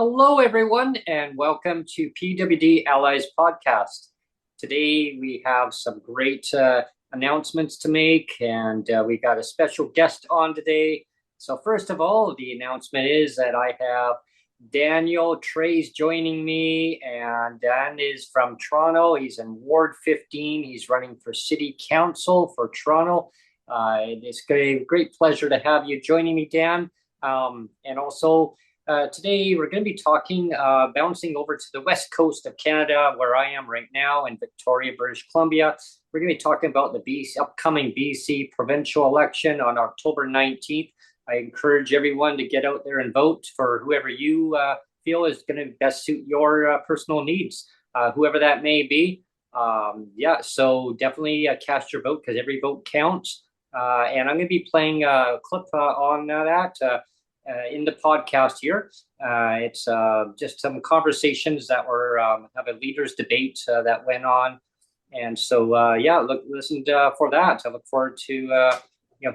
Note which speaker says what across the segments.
Speaker 1: Hello, everyone, and welcome to PWD Allies podcast. Today, we have some great announcements to make, and we got a special guest on today. So, first of all, the announcement is that I have Daniel Trays joining me, and Dan is from Toronto. He's in Ward 15. He's running for City Council for Toronto. It's a great pleasure to have you joining me, Dan. And also, today, we're going to be talking, bouncing over to the west coast of Canada, where I am right now in Victoria, British Columbia. We're going to be talking about the upcoming BC provincial election on October 19th. I encourage everyone to get out there and vote for whoever you feel is going to best suit your personal needs, whoever that may be. So definitely cast your vote because every vote counts. And I'm going to be playing a clip on that. In the podcast here. It's just some conversations that were have a leaders debate that went on. And so, listen for that. I look forward to,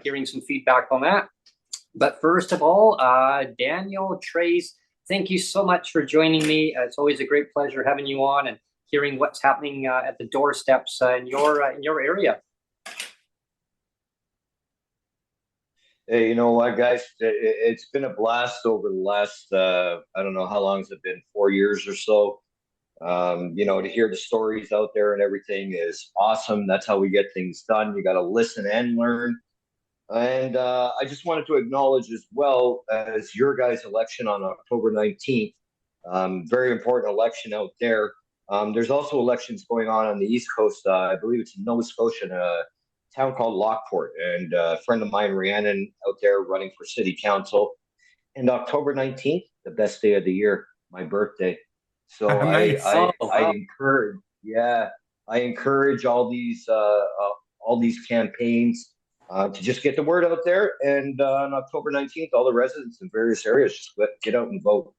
Speaker 1: hearing some feedback on that. But first of all, Daniel Trays, thank you so much for joining me. It's always a great pleasure having you on and hearing what's happening at the doorsteps in your area.
Speaker 2: Hey, you know what, guys? It's been a blast over the last, I don't know how long has it been, 4 years or so. To hear the stories out there and everything is awesome. That's how we get things done. You got to listen and learn. And I just wanted to acknowledge as well as your guys' election on October 19th. Very important election out there. There's also elections going on the East Coast. I believe it's in Nova Scotia, town called Lockport, and a friend of mine, Rhiannon, out there running for city council. And October 19th, the best day of the year, my birthday. So
Speaker 1: Nice.
Speaker 2: I encourage all these campaigns to just get the word out there. And on October 19th, all the residents in various areas just get out and vote.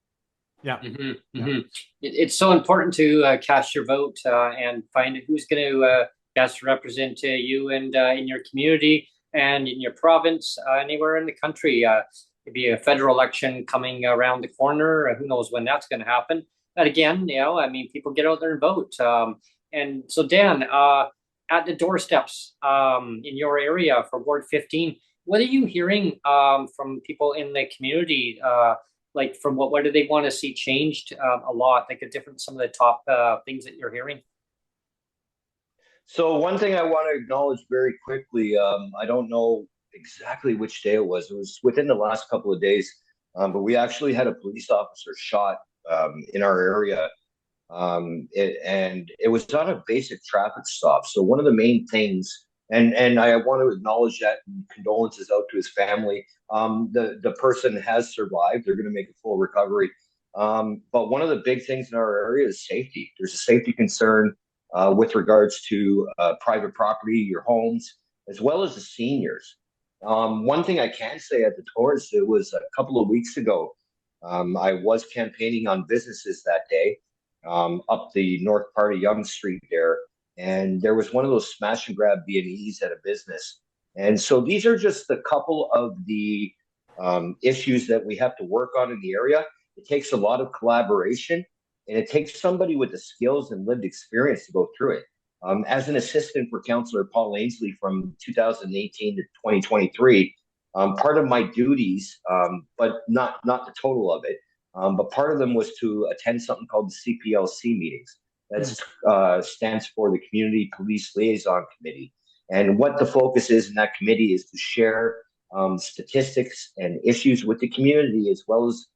Speaker 1: Yeah. Mm-hmm, mm-hmm. It's so important to cast your vote and find who's going to best represent you and in your community and in your province, anywhere in the country. It'd be a federal election coming around the corner. Who knows when that's going to happen? But again, people get out there and vote. And so, Dan, at the doorsteps in your area for Ward 15, what are you hearing from people in the community? What do they want to see changed a lot? Some of the top things that you're hearing.
Speaker 2: So one thing I want to acknowledge very quickly, I don't know exactly which day it was. It was within the last couple of days, but we actually had a police officer shot in our area, and it was on a basic traffic stop. So one of the main things, and I want to acknowledge that and condolences out to his family. The person has survived. They're going to make a full recovery. But one of the big things in our area is safety. There's a safety concern with regards to private property, your homes, as well as the seniors. One thing I can say at the Taurus, it was a couple of weeks ago. I was campaigning on businesses that day up the north part of Yonge Street there, and there was one of those smash and grab B&Es at a business. And so these are just a couple of the issues that we have to work on in the area. It takes a lot of collaboration. And it takes somebody with the skills and lived experience to go through it. As an assistant for Councillor Paul Ainsley from 2018 to 2023, part of my duties, but not the total of it, but part of them was to attend something called the CPLC meetings. That stands for the Community Police Liaison Committee. And what the focus is in that committee is to share statistics and issues with the community, as well as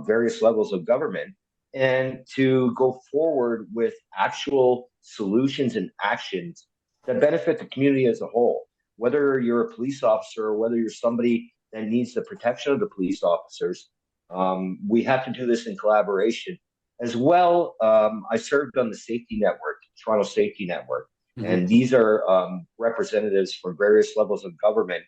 Speaker 2: various levels of government, and to go forward with actual solutions and actions that benefit the community as a whole. Whether you're a police officer or whether you're somebody that needs the protection of the police officers, we have to do this in collaboration. As well, I served on the safety network, Toronto Safety Network, and these are representatives from various levels of government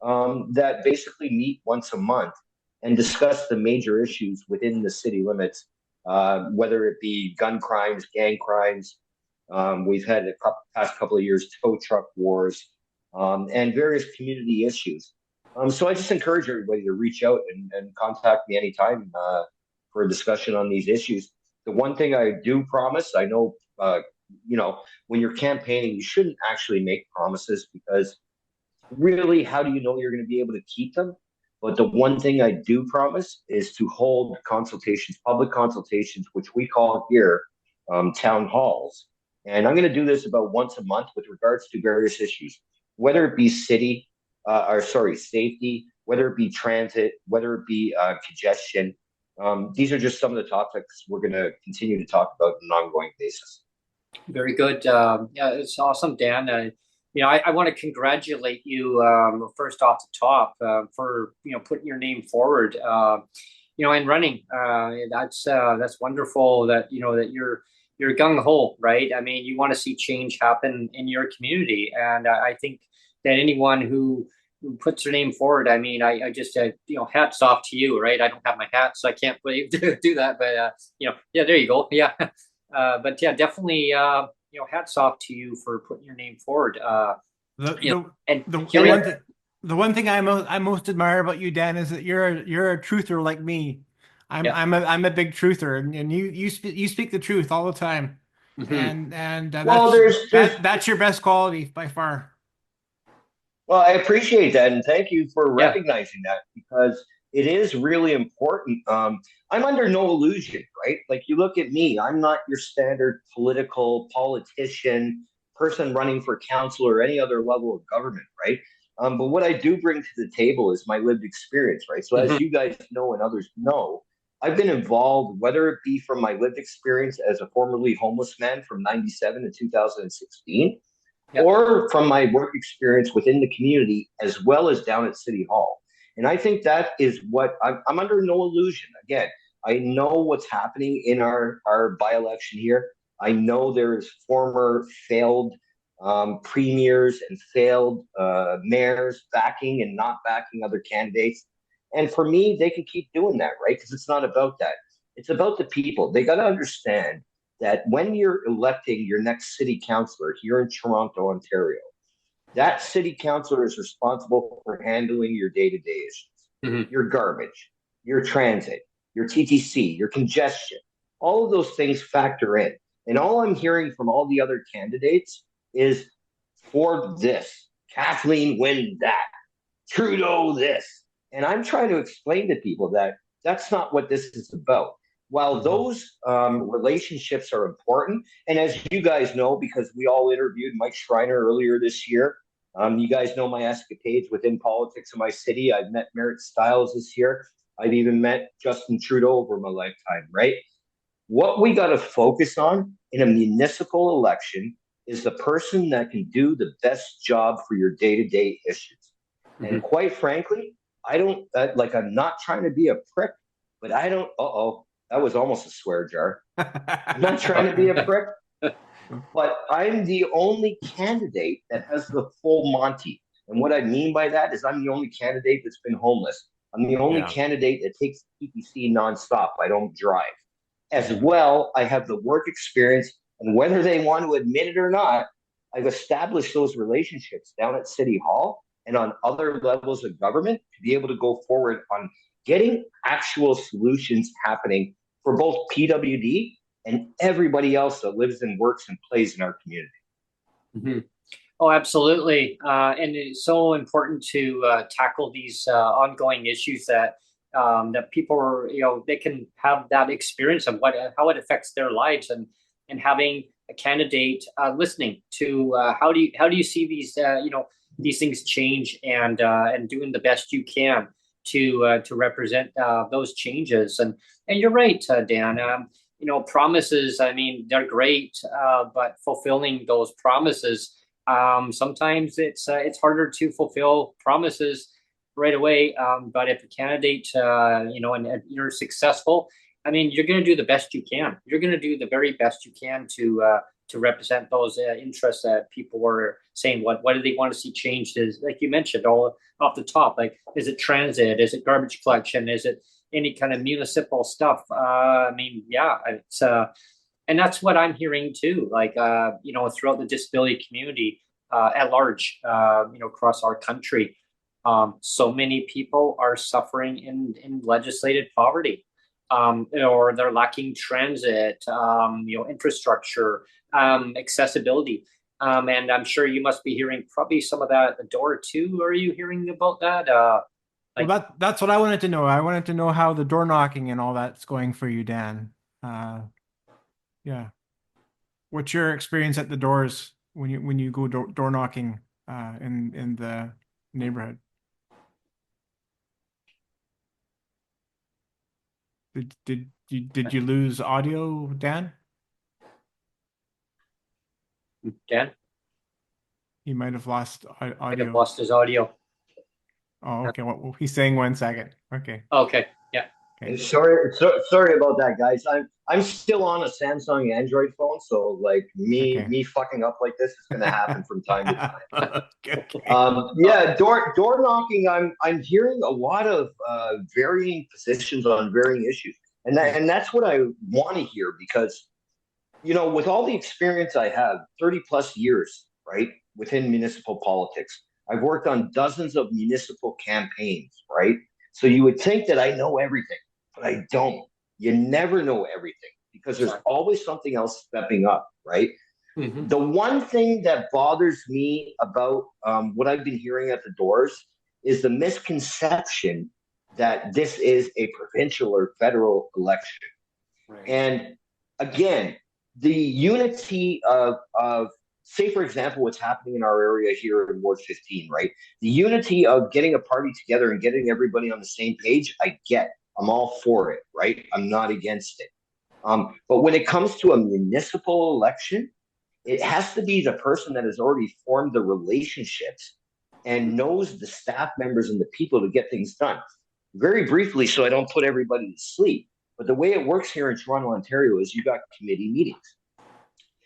Speaker 2: that basically meet once a month and discuss the major issues within the city limits, whether it be gun crimes, gang crimes. We've had past couple of years tow truck wars, and various community issues. So I just encourage everybody to reach out and contact me anytime for a discussion on these issues. The one thing I do promise, I know, when you're campaigning, you shouldn't actually make promises because really, how do you know you're going to be able to keep them? But the one thing I do promise is to hold consultations, public consultations, which we call here town halls. And I'm going to do this about once a month with regards to various issues, whether it be safety, whether it be transit, whether it be congestion. These are just some of the topics we're going to continue to talk about on an ongoing basis.
Speaker 1: Very good. Yeah, it's awesome, Dan. I want to congratulate you first off the top for putting your name forward. And running. That's wonderful. That you're gung ho, right? I mean, you want to see change happen in your community, and I think that anyone who puts their name forward, I mean, I just hats off to you, right? I don't have my hat, so I can't really do that, but yeah, there you go, yeah. But yeah, definitely, hats off to you for putting your name forward.
Speaker 3: The one thing I most admire about you, Dan, is that you're a truther like me. I'm a big truther, and you speak the truth all the time,
Speaker 1: Mm-hmm.
Speaker 3: and
Speaker 2: Well,
Speaker 3: that's your best quality by far.
Speaker 2: Well, I appreciate that, and thank you for
Speaker 1: Yeah.
Speaker 2: recognizing that because it is really important. I'm under no illusion, right? Like you look at me, I'm not your standard politician, person running for council or any other level of government, right? But what I do bring to the table is my lived experience, right? So
Speaker 1: Mm-hmm.
Speaker 2: as you guys know and others know, I've been involved, whether it be from my lived experience as a formerly homeless man from 97 to 2016,
Speaker 1: Yep.
Speaker 2: or from my work experience within the community as well as down at City Hall. And I think that is what I'm under no illusion. Again, I know what's happening in our by-election here. I know there is former failed premiers and failed mayors backing and not backing other candidates. And for me, they can keep doing that, right? Because it's not about that. It's about the people. They got to understand that when you're electing your next city councillor here in Toronto, Ontario, that city councillor is responsible for handling your day-to-day issues, your garbage, your transit, your TTC, your congestion. All of those things factor in. And all I'm hearing from all the other candidates is Ford this, Kathleen win that, Trudeau this. And I'm trying to explain to people that that's not what this is about. While those relationships are important, and as you guys know, because we all interviewed Mike Schreiner earlier this year, you guys know my escapades within politics in my city. I've met Merritt Stiles this year. I've even met Justin Trudeau over my lifetime, right? What we got to focus on in a municipal election is the person that can do the best job for your day-to-day issues. Mm-hmm. And quite frankly, I don't I'm not trying to be a prick, but I don't, that was almost a swear jar. I'm not trying to be a prick, but I'm the only candidate that has the full Monty. And what I mean by that is I'm the only candidate that's been homeless. I'm the only candidate that takes PPC nonstop. I don't drive. As well, I have the work experience, and whether they want to admit it or not, I've established those relationships down at City Hall and on other levels of government to be able to go forward on getting actual solutions happening for both PWD and everybody else that lives and works and plays in our community.
Speaker 1: Mm-hmm. Oh, absolutely. And it's so important to tackle these ongoing issues that people are, they can have that experience of how it affects their lives, and having a candidate listening to how do you see these things change, and doing the best you can to represent those changes. And you're right, Dan. Promises, I mean, they're great, but fulfilling those promises, sometimes it's harder to fulfill promises right away. But if a candidate, and you're successful, I mean, you're going to do the best you can. You're going to do the very best you can to represent those interests that people were saying. What do they want to see changed? Is, like you mentioned, all off the top. Like, is it transit? Is it garbage collection? Is it any kind of municipal stuff? I mean, yeah, it's and that's what I'm hearing too. Like, throughout the disability community at large, across our country, so many people are suffering in legislated poverty. or they're lacking transit, infrastructure, accessibility. And I'm sure you must be hearing probably some of that at the door too. Are you hearing about that?
Speaker 3: Well, that's what I wanted to know. I wanted to know how the door knocking and all that's going for you, Dan. Yeah. What's your experience at the doors when you go door knocking in the neighborhood? Did you lose audio, Dan?
Speaker 1: Dan?
Speaker 3: He might have lost
Speaker 1: Might have
Speaker 3: audio.
Speaker 1: lost his audio.
Speaker 3: Oh, okay. Well, he's saying 1 second. Okay.
Speaker 1: Okay. Yeah.
Speaker 3: Okay.
Speaker 2: Sorry about that, guys. I'm still on a Samsung Android phone, so like
Speaker 3: Okay.
Speaker 2: me fucking up like this is gonna happen from time to time.
Speaker 3: Okay.
Speaker 2: Yeah, door knocking. I'm hearing a lot of varying positions on varying issues, and that's what I want to hear because with all the experience I have, 30 plus years, right, within municipal politics, I've worked on dozens of municipal campaigns, right? So you would think that I know everything, but I don't. You never know everything because there's always something else stepping up, right?
Speaker 1: Mm-hmm.
Speaker 2: The one thing that bothers me about what I've been hearing at the doors is the misconception that this is a provincial or federal election.
Speaker 1: Right.
Speaker 2: And again, the unity of say, for example, what's happening in our area here in Ward 15, right? The unity of getting a party together and getting everybody on the same page, I get. I'm all for it, right? I'm not against it. But when it comes to a municipal election, it has to be the person that has already formed the relationships and knows the staff members and the people to get things done. Very briefly, so I don't put everybody to sleep, but the way it works here in Toronto, Ontario is you got committee meetings,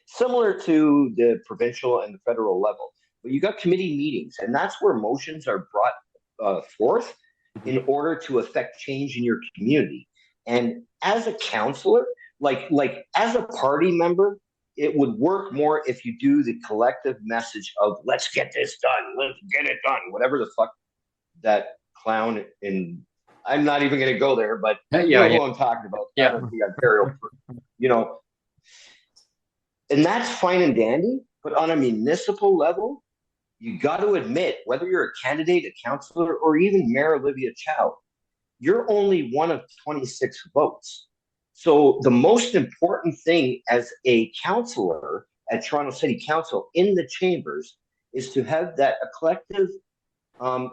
Speaker 2: similar to the provincial and the federal level. But you got committee meetings, and that's where motions are brought forth in order to affect change in your community. And as a councillor, like as a party member, it would work more if you do the collective message of let's get this done, let's get it done, whatever the fuck that clown in. I'm not even going to go there, but you know who I'm talking about.
Speaker 1: Yeah.
Speaker 2: The Ontario, and that's fine and dandy. But on a municipal level, you got to admit, whether you're a candidate, a councillor, or even Mayor Olivia Chow, you're only one of 26 votes. So the most important thing as a councillor at Toronto City Council in the chambers is to have that a collective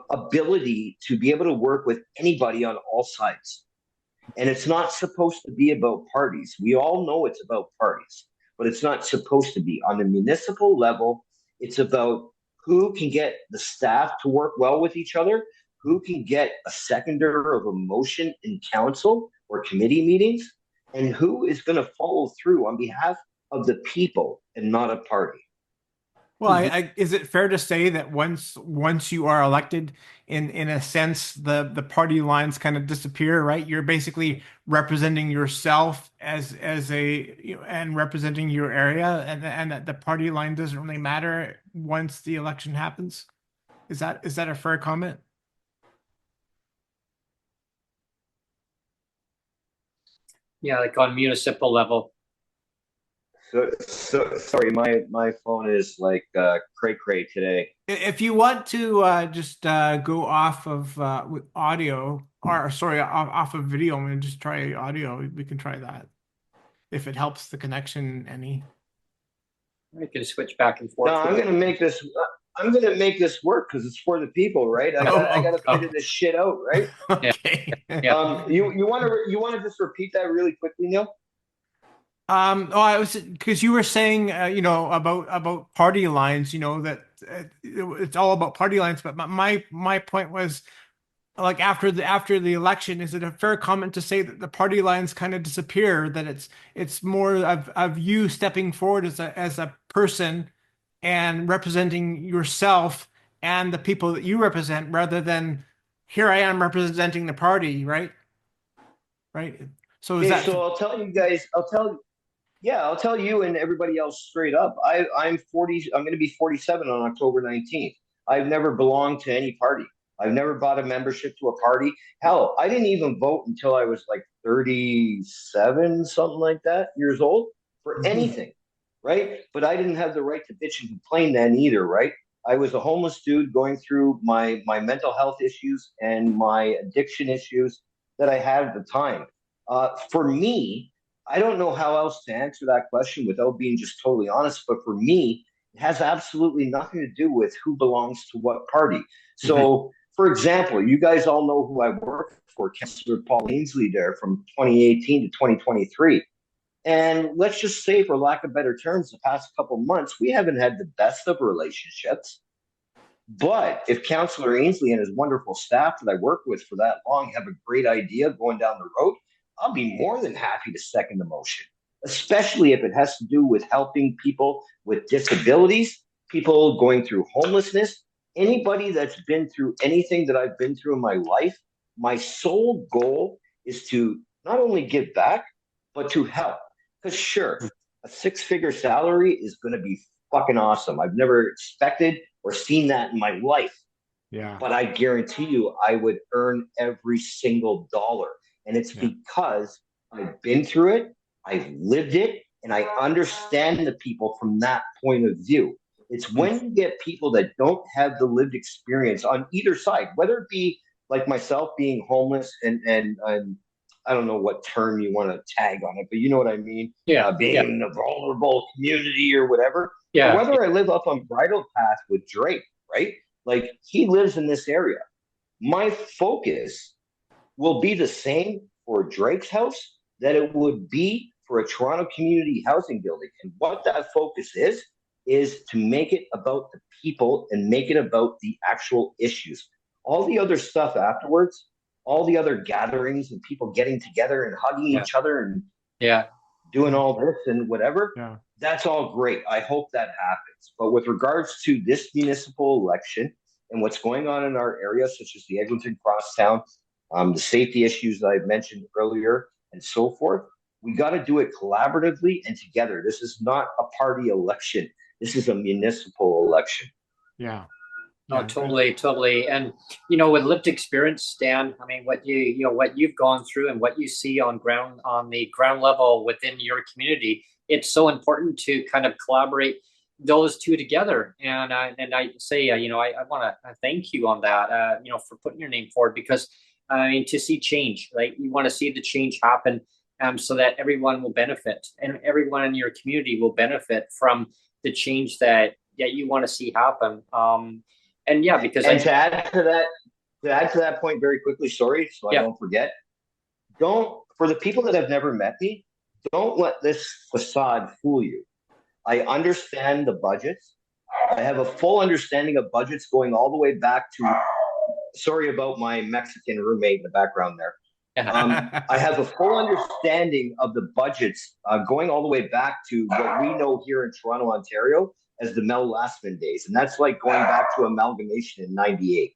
Speaker 2: ability to be able to work with anybody on all sides. And it's not supposed to be about parties. We all know it's about parties, but it's not supposed to be. On the municipal level, it's about who can get the staff to work well with each other, who can get a seconder of a motion in council or committee meetings, and who is going to follow through on behalf of the people and not a party.
Speaker 3: Well, is it fair to say that once you are elected, in a sense, the party lines kind of disappear, right? You're basically representing yourself as and representing your area, and that the party line doesn't really matter once the election happens. Is that a fair comment?
Speaker 1: Yeah, like on municipal level.
Speaker 2: So sorry, my phone is like cray today.
Speaker 3: If you want to just go off of with audio, or sorry, off of video, I'm gonna just try audio. We can try that if it helps the connection any.
Speaker 1: I can switch back and forth.
Speaker 2: No, I'm gonna make this. I'm gonna make this work because it's for the people, right? I gotta figure this shit out, right?
Speaker 3: Okay.
Speaker 1: Yeah.
Speaker 2: You want to just repeat that really quickly, Neil?
Speaker 3: I was because you were saying, about party lines, that it's all about party lines. But my point was, like after the election, is it a fair comment to say that the party lines kind of disappear? That it's more of you stepping forward as a person and representing yourself and the people that you represent, rather than here I am representing the party, right? Right. So is that?
Speaker 2: So I'll tell you guys. I'll tell you and everybody else straight up. I'm 40. I'm going to be 47 on October 19th. I've never belonged to any party. I've never bought a membership to a party. Hell, I didn't even vote until I was like 37, something like that, years old for
Speaker 3: Mhm.
Speaker 2: anything, right? But I didn't have the right to bitch and complain then either, right? I was a homeless dude going through my mental health issues and my addiction issues that I had at the time. For me, I don't know how else to answer that question without being just totally honest. But for me, it has absolutely nothing to do with who belongs to what party.
Speaker 1: Mhm.
Speaker 2: So, for example, you guys all know who I work for, Councillor Paul Ainsley there from 2018 to 2023. And let's just say, for lack of better terms, the past couple of months, we haven't had the best of relationships. But if Councillor Ainsley and his wonderful staff that I work with for that long have a great idea going down the road, I'll be more than happy to second the motion, especially if it has to do with helping people with disabilities, people going through homelessness, anybody that's been through anything that I've been through in my life. My sole goal is to not only give back, but to help. Because sure, a six-figure salary is going to be fucking awesome. I've never expected or seen that in my life.
Speaker 3: Yeah.
Speaker 2: But I guarantee you, I would earn every single dollar. And it's
Speaker 3: Yeah.
Speaker 2: because I've been through it, I've lived it, and I understand the people from that point of view. It's when you get people that don't have the lived experience on either side, whether it be like myself being homeless and I don't know what term you want to tag on it, but you know what I mean,
Speaker 1: Yeah,
Speaker 2: being
Speaker 1: yeah,
Speaker 2: in a vulnerable community or whatever, or
Speaker 1: yeah,
Speaker 2: whether I live up on Bridle Path with Drake, right? Like he lives in this area. My focus will be the same for Drake's house that it would be for a Toronto community housing building. And what that focus is to make it about the people and make it about the actual issues. All the other stuff afterwards, all the other gatherings and people getting together and hugging
Speaker 1: yeah,
Speaker 2: each other and
Speaker 1: yeah.
Speaker 2: doing
Speaker 3: Yeah.
Speaker 2: all this and whatever,
Speaker 3: Yeah.
Speaker 2: that's all great. I hope that happens. But with regards to this municipal election and what's going on in our area, such as the Eglinton Crosstown, the safety issues that I've mentioned earlier, and so forth, we got to do it collaboratively and together. This is not a party election. This is a municipal election.
Speaker 3: Yeah.
Speaker 1: Oh,
Speaker 3: Yeah. Good.
Speaker 1: totally, totally. And with lived experience, Stan, I mean, what you've gone through and what you see on the ground level within your community, it's so important to kind of collaborate those two together. And I say, I want to thank you on that, for putting your name forward because I mean, to see change, right? You want to see the change happen, so that everyone will benefit and everyone in your community will benefit from the change that you want to see happen. And yeah, because
Speaker 2: And to add to that point very quickly, sorry, so I
Speaker 1: yeah,
Speaker 2: don't forget, don't for the people that have never met me, don't let this facade fool you. I understand the budgets. I have a full understanding of budgets going all the way back to, sorry about my Mexican roommate in the background there. I have a full understanding of the budgets going all the way back to what we know here in Toronto, Ontario as the Mel Lastman days. And that's like going back to amalgamation in 98.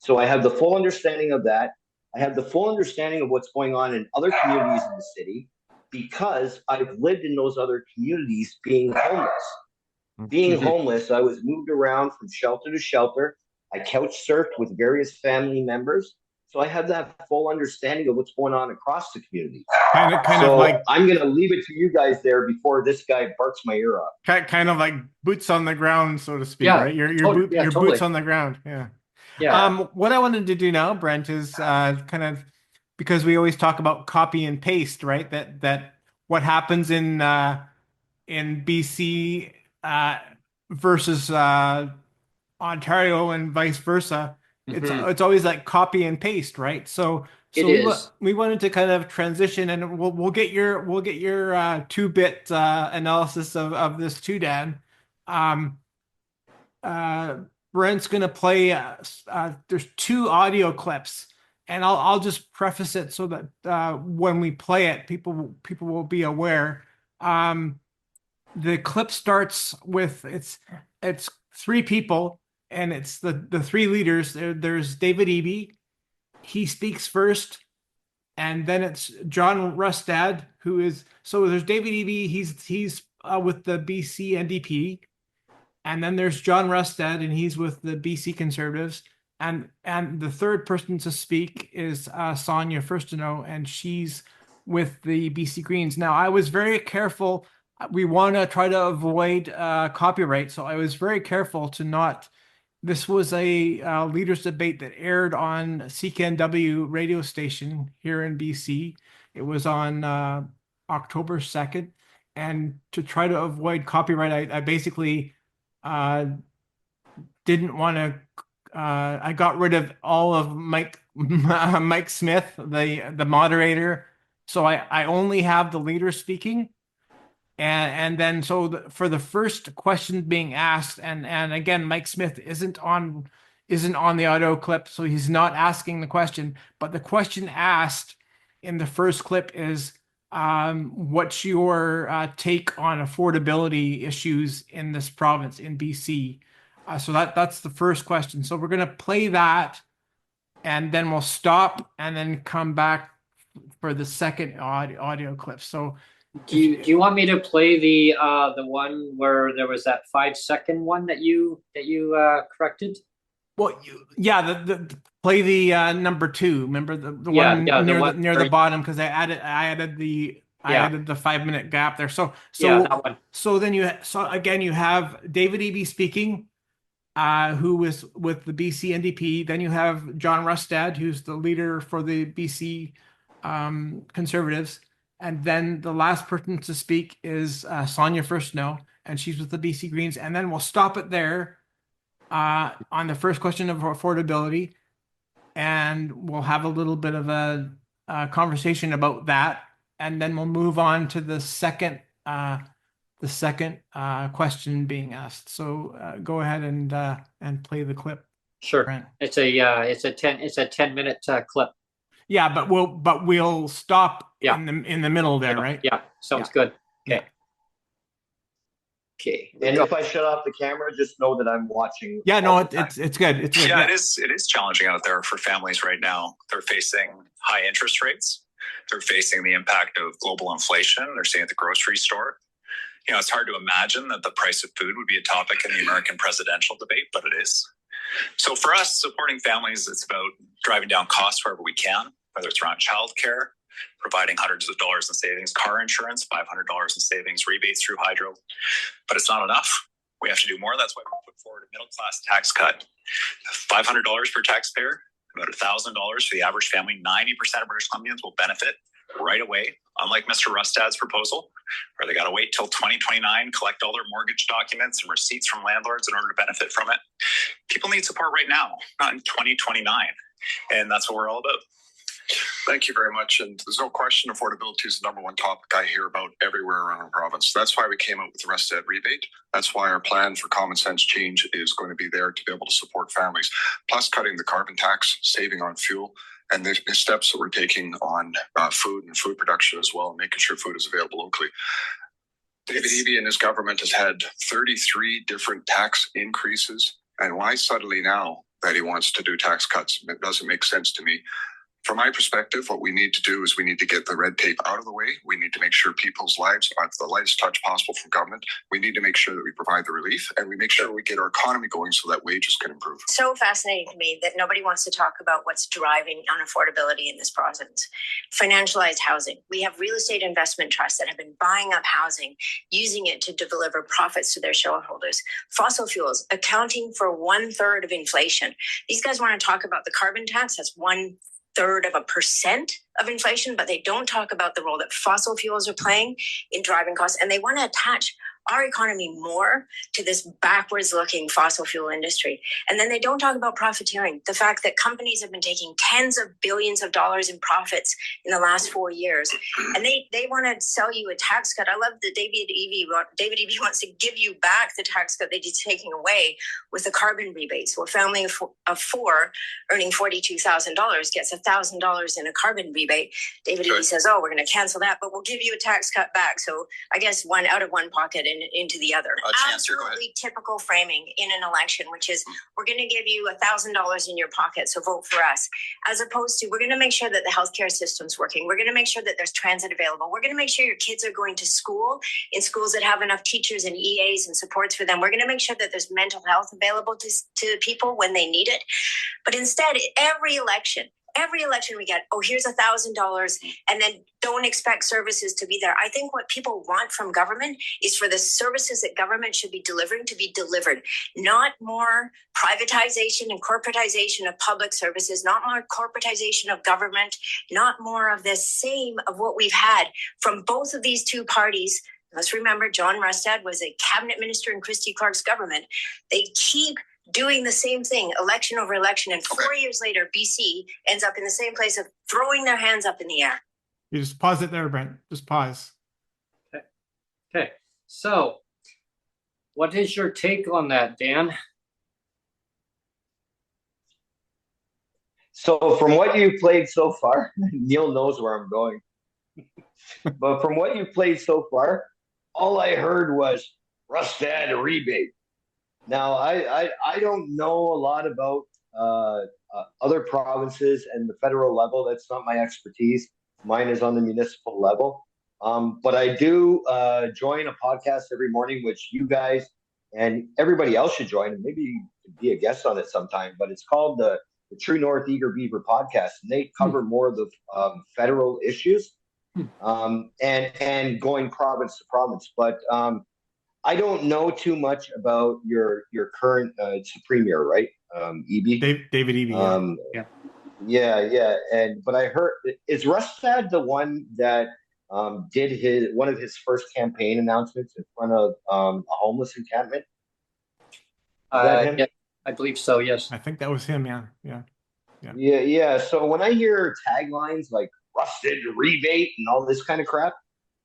Speaker 2: So I have the full understanding of that. I have the full understanding of what's going on in other communities in the city because I've lived in those other communities being homeless. Being
Speaker 1: mhm.
Speaker 2: homeless, I was moved around from shelter to shelter. I couch surfed with various family members. So I have that full understanding of what's going on across the community.
Speaker 3: kind of
Speaker 2: So
Speaker 3: like
Speaker 2: I'm going to leave it to you guys there before this guy barks my ear off.
Speaker 3: kind of like boots on the ground, so to speak,
Speaker 1: Yeah,
Speaker 3: right? Your boots
Speaker 1: totally.
Speaker 3: on the ground. Yeah.
Speaker 1: Yeah.
Speaker 3: What I wanted to do now, Brent, is kind of because we always talk about copy and paste, right? That what happens in BC versus Ontario and vice versa.
Speaker 1: Mhm.
Speaker 3: It's always like copy and paste, right?
Speaker 1: It
Speaker 3: So
Speaker 1: is.
Speaker 3: we wanted to kind of transition, and we'll get your 2-bit analysis of this too, Dan. Um, uh, Brent's gonna play. There's 2 audio clips, and I'll just preface it so that when we play it, people will be aware. Um, the clip starts with it's 3 people, and it's the 3 leaders. There's David Eby. He speaks first, and then it's John Rustad, who is so there's David Eby. He's with the BC NDP. And then there's John Rustad, and he's with the BC Conservatives. And the third person to speak is Sonia Firstino, and she's with the BC Greens. Now, I was very careful. We want to try to avoid copyright, so I was very careful to not. This was a leaders debate that aired on CKNW radio station here in BC. It was on October 2nd. And to try to avoid copyright, I basically didn't want to. I got rid of all of Mike Smith, the moderator. So I only have the leader speaking. And then for the first question being asked, and again, Mike Smith isn't on the audio clip, so he's not asking the question. But the question asked in the first clip is, what's your take on affordability issues in this province in BC? So that's the first question. So we're gonna play that, and then we'll stop, and then come back for the second audio clip. So.
Speaker 1: Do you want me to play the one where there was that 5-second one that you corrected?
Speaker 3: Well, yeah, the play the number 2. Remember the one near the bottom, because I added the 5-minute gap there. So
Speaker 1: that one.
Speaker 3: So then you have David Eby speaking, who was with the BC NDP. Then you have John Rustad, who's the leader for the BC Conservatives. And then the last person to speak is Sonia Firstno, and she's with the BC Greens. And then we'll stop it there on the first question of affordability, and we'll have a little bit of a conversation about that, and then we'll move on to the second question being asked. So go ahead and play the clip.
Speaker 1: Sure.
Speaker 3: Brent.
Speaker 1: It's a 10-minute clip.
Speaker 3: Yeah, but we'll stop in the middle there, right?
Speaker 1: Yeah, sounds good. Okay. Okay.
Speaker 2: And if I shut off the camera, just know that I'm watching.
Speaker 3: Yeah, no, it's good. It's good.
Speaker 4: Yeah, it is challenging out there for families right now. They're facing high interest rates. They're facing the impact of global inflation. They're seeing at the grocery store. You know, it's hard to imagine that the price of food would be a topic in the American presidential debate, but it is. So for us, supporting families, it's about driving down costs wherever we can, whether it's around childcare, providing hundreds of dollars in savings, car insurance, $500 in savings, rebates through hydro. But it's not enough. We have to do more. That's why we put forward a middle-class tax cut. $500 per taxpayer, about $1,000 for the average family. 90% of British Columbians will benefit right away, unlike Mr. Rustad's proposal, where they got to wait till 2029, collect all their mortgage documents and receipts from landlords in order to benefit from it. People need support right now, not in 2029. And that's what we're all about.
Speaker 5: Thank you very much. And there's no question affordability is the number one topic I hear about everywhere around our province. That's why we came out with the Rustad rebate. That's why our plan for common sense change is going to be there to be able to support families, plus cutting the carbon tax, saving on fuel, and the steps that we're taking on food and food production as well, and making sure food is available locally. David Eby and his government has had 33 different tax increases. And why suddenly now that he wants to do tax cuts? It doesn't make sense to me. From my perspective, what we need to do is we need to get the red tape out of the way. We need to make sure people's lives are the lightest touch possible from government. We need to make sure that we provide the relief, and we make sure we get our economy going so that wages can improve.
Speaker 6: So fascinating to me that nobody wants to talk about what's driving unaffordability in this province. Financialized housing. We have real estate investment trusts that have been buying up housing, using it to deliver profits to their shareholders. Fossil fuels, accounting for 1/3 of inflation. These guys want to talk about the carbon tax. That's 1/3% of inflation, but they don't talk about the role that fossil fuels are playing in driving costs. And they want to attach our economy more to this backwards looking fossil fuel industry. And then they don't talk about profiteering, the fact that companies have been taking tens of billions of dollars in profits in the last 4 years. And they want to sell you a tax cut. I love that David Eby wants to give you back the tax cut that he's taking away with the carbon rebate. So a family of four earning $42,000 gets $1,000 in a carbon rebate. David Eby says, oh, we're going to cancel that, but we'll give you a tax cut back. So I guess one out of one pocket and into the other. Absolutely typical framing in an election, which is we're going to give you $1,000 in your pocket, so vote for us, as opposed to we're going to make sure that the healthcare system's working. We're going to make sure that there's transit available. We're going to make sure your kids are going to school in schools that have enough teachers and EAs and supports for them. We're going to make sure that there's mental health available to people when they need it. But instead, every election, every election we get, oh, here's $1,000, and then don't expect services to be there. I think what people want from government is for the services that government should be delivering to be delivered, not more privatization and corporatization of public services, not more corporatization of government, not more of the same of what we've had from both of these two parties. Let's remember, John Rustad was a cabinet minister in Christy Clark's government. They keep doing the same thing, election over election, and 4 years later, BC ends up in the same place of throwing their hands up in the air.
Speaker 3: You just pause it there, Brent. Just pause.
Speaker 1: Okay. So, what is your take on that, Dan?
Speaker 2: So from what you've played so far, Neil knows where I'm going. But from what you've played so far, all I heard was Rustad rebate. Now, I don't know a lot about other provinces and the federal level. That's not my expertise. Mine is on the municipal level. But I do join a podcast every morning, which you guys and everybody else should join, and maybe be a guest on it sometime. But it's called the True North Eager Beaver podcast, and they cover more of the federal issues and going province to province. But I don't know too much about your current premier, right? Eby?
Speaker 3: David Eby.
Speaker 2: Yeah. But I heard, is Rustad the one that did one of his first campaign announcements in front of a homeless encampment? Is that him?
Speaker 1: Yeah, I believe so. Yes.
Speaker 3: I think that was him.
Speaker 2: Yeah. So when I hear taglines like "Rusted rebate" and all this kind of crap,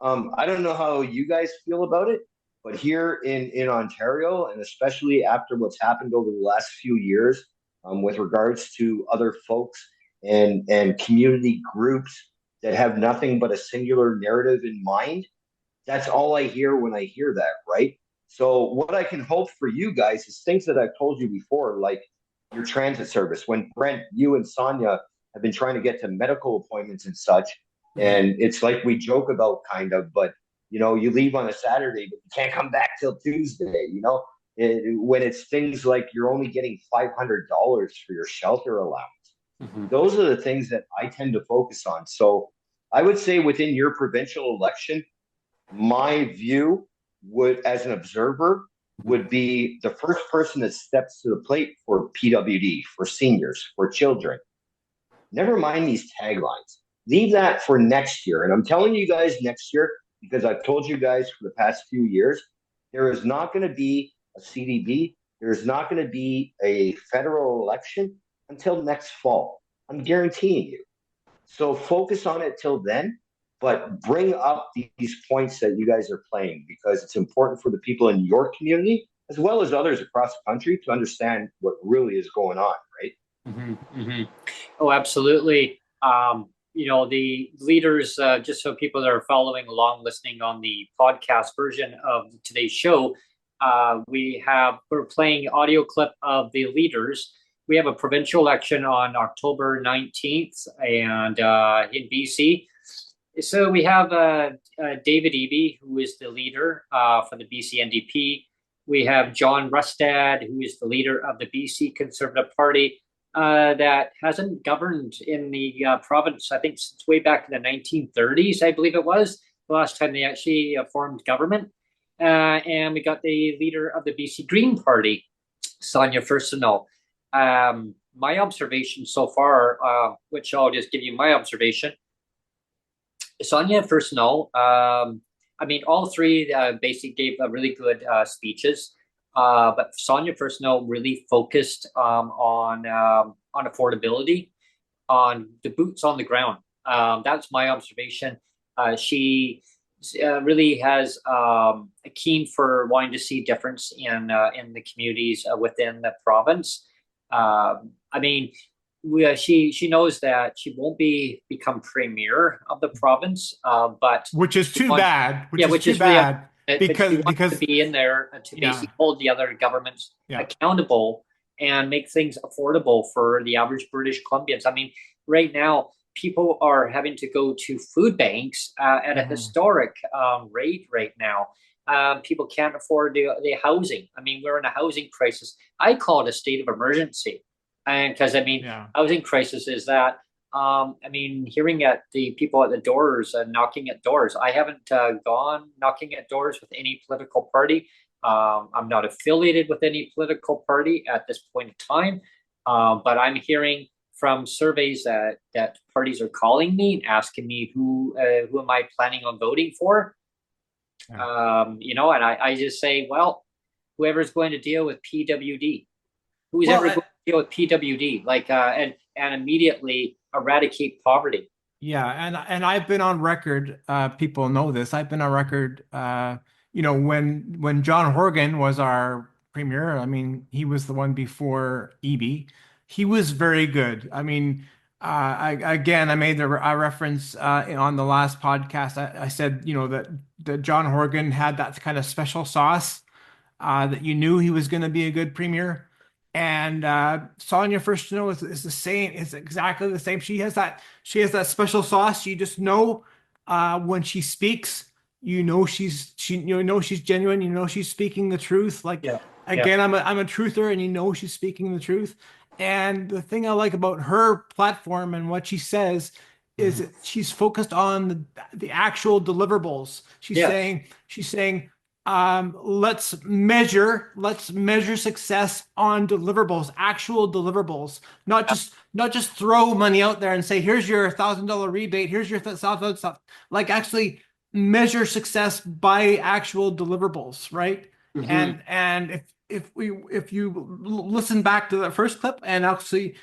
Speaker 2: I don't know how you guys feel about it, but here in Ontario, and especially after what's happened over the last few years, with regards to other folks and community groups that have nothing but a singular narrative in mind, that's all I hear when I hear that, right? So what I can hope for you guys is things that I've told you before, like your transit service. When Brent, you and Sonia have been trying to get to medical appointments and such, and it's like we joke about kind of, but you leave on a Saturday, but you can't come back till Tuesday, when it's things like you're only getting $500 for your shelter allowance. Those are the things that I tend to focus on. So I would say within your provincial election, my view would, as an observer, would be the first person that steps to the plate for PWD, for seniors, for children. Never mind these taglines. Leave that for next year. And I'm telling you guys next year, because I've told you guys for the past few years, there is not going to be a CDB. There is not going to be a federal election until next fall. I'm guaranteeing you. So focus on it till then, but bring up these points that you guys are playing, because it's important for the people in your community as well as others across the country to understand what really is going on, right?
Speaker 1: Oh, absolutely. The leaders, just so people that are following along, listening on the podcast version of today's show, we're playing audio clip of the leaders. We have a provincial election on October 19th and in BC. So we have David Eby, who is the leader for the BC NDP. We have John Rustad, who is the leader of the BC Conservative Party. That hasn't governed in the province, I think, since way back in the 1930s, I believe it was, the last time they actually formed government. And we got the leader of the BC Green Party, Sonia Furstenau. My observation so far, which I'll just give you my observation, Sonia Furstenau, all three basically gave really good speeches. But Sonia Furstenau really focused on affordability, on the boots on the ground. That's my observation. She really has a keen for wanting to see difference in the communities within the province. She knows that she won't become premier of the province, but
Speaker 3: which is too bad.
Speaker 1: Which is
Speaker 3: bad.
Speaker 1: Really,
Speaker 3: because
Speaker 1: to be in there to basically hold the other governments accountable and make things affordable for the average British Columbians. Right now, people are having to go to food banks at a historic rate right now. People can't afford the housing. We're in a housing crisis. I call it a state of emergency. And because housing crisis is that I mean, hearing at the people at the doors and knocking at doors. I haven't gone knocking at doors with any political party. I'm not affiliated with any political party at this point in time, but I'm hearing from surveys that parties are calling me and asking me who am I planning on voting for. You know, and I just say, well, whoever's going to deal with PWD, who's ever going to deal with PWD, like and immediately eradicate poverty.
Speaker 3: Yeah, and I've been on record, people know this. I've been on record, you know, when John Horgan was our premier, I mean, he was the one before EB. He was very good. I mean, I made a reference on the last podcast. I said, you know, that John Horgan had that kind of special sauce that you knew he was going to be a good premier. And Sonia Furstenau is the same. It's exactly the same. She has that special sauce. You just know when she speaks, you know she's genuine. You know she's speaking the truth. Like again, I'm a truther, and you know she's speaking the truth. And the thing I like about her platform and what she says is that she's focused on the actual deliverables. She's saying let's measure success on deliverables, actual deliverables, not just throw money out there and say, here's your $1,000 rebate, here's your stuff. Like actually measure success by actual deliverables, right? And if you listen back to the first clip, and actually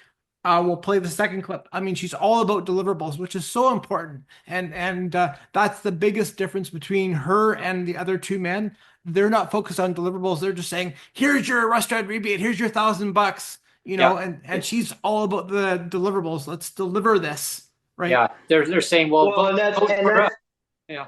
Speaker 3: we'll play the second clip. I mean, she's all about deliverables, which is so important. And that's the biggest difference between her and the other two men. They're not focused on deliverables. They're just saying, here's your restaurant rebate, here's your $1,000, you know, and she's all about the deliverables. Let's deliver this, right?
Speaker 1: Yeah, they're saying, well, yeah.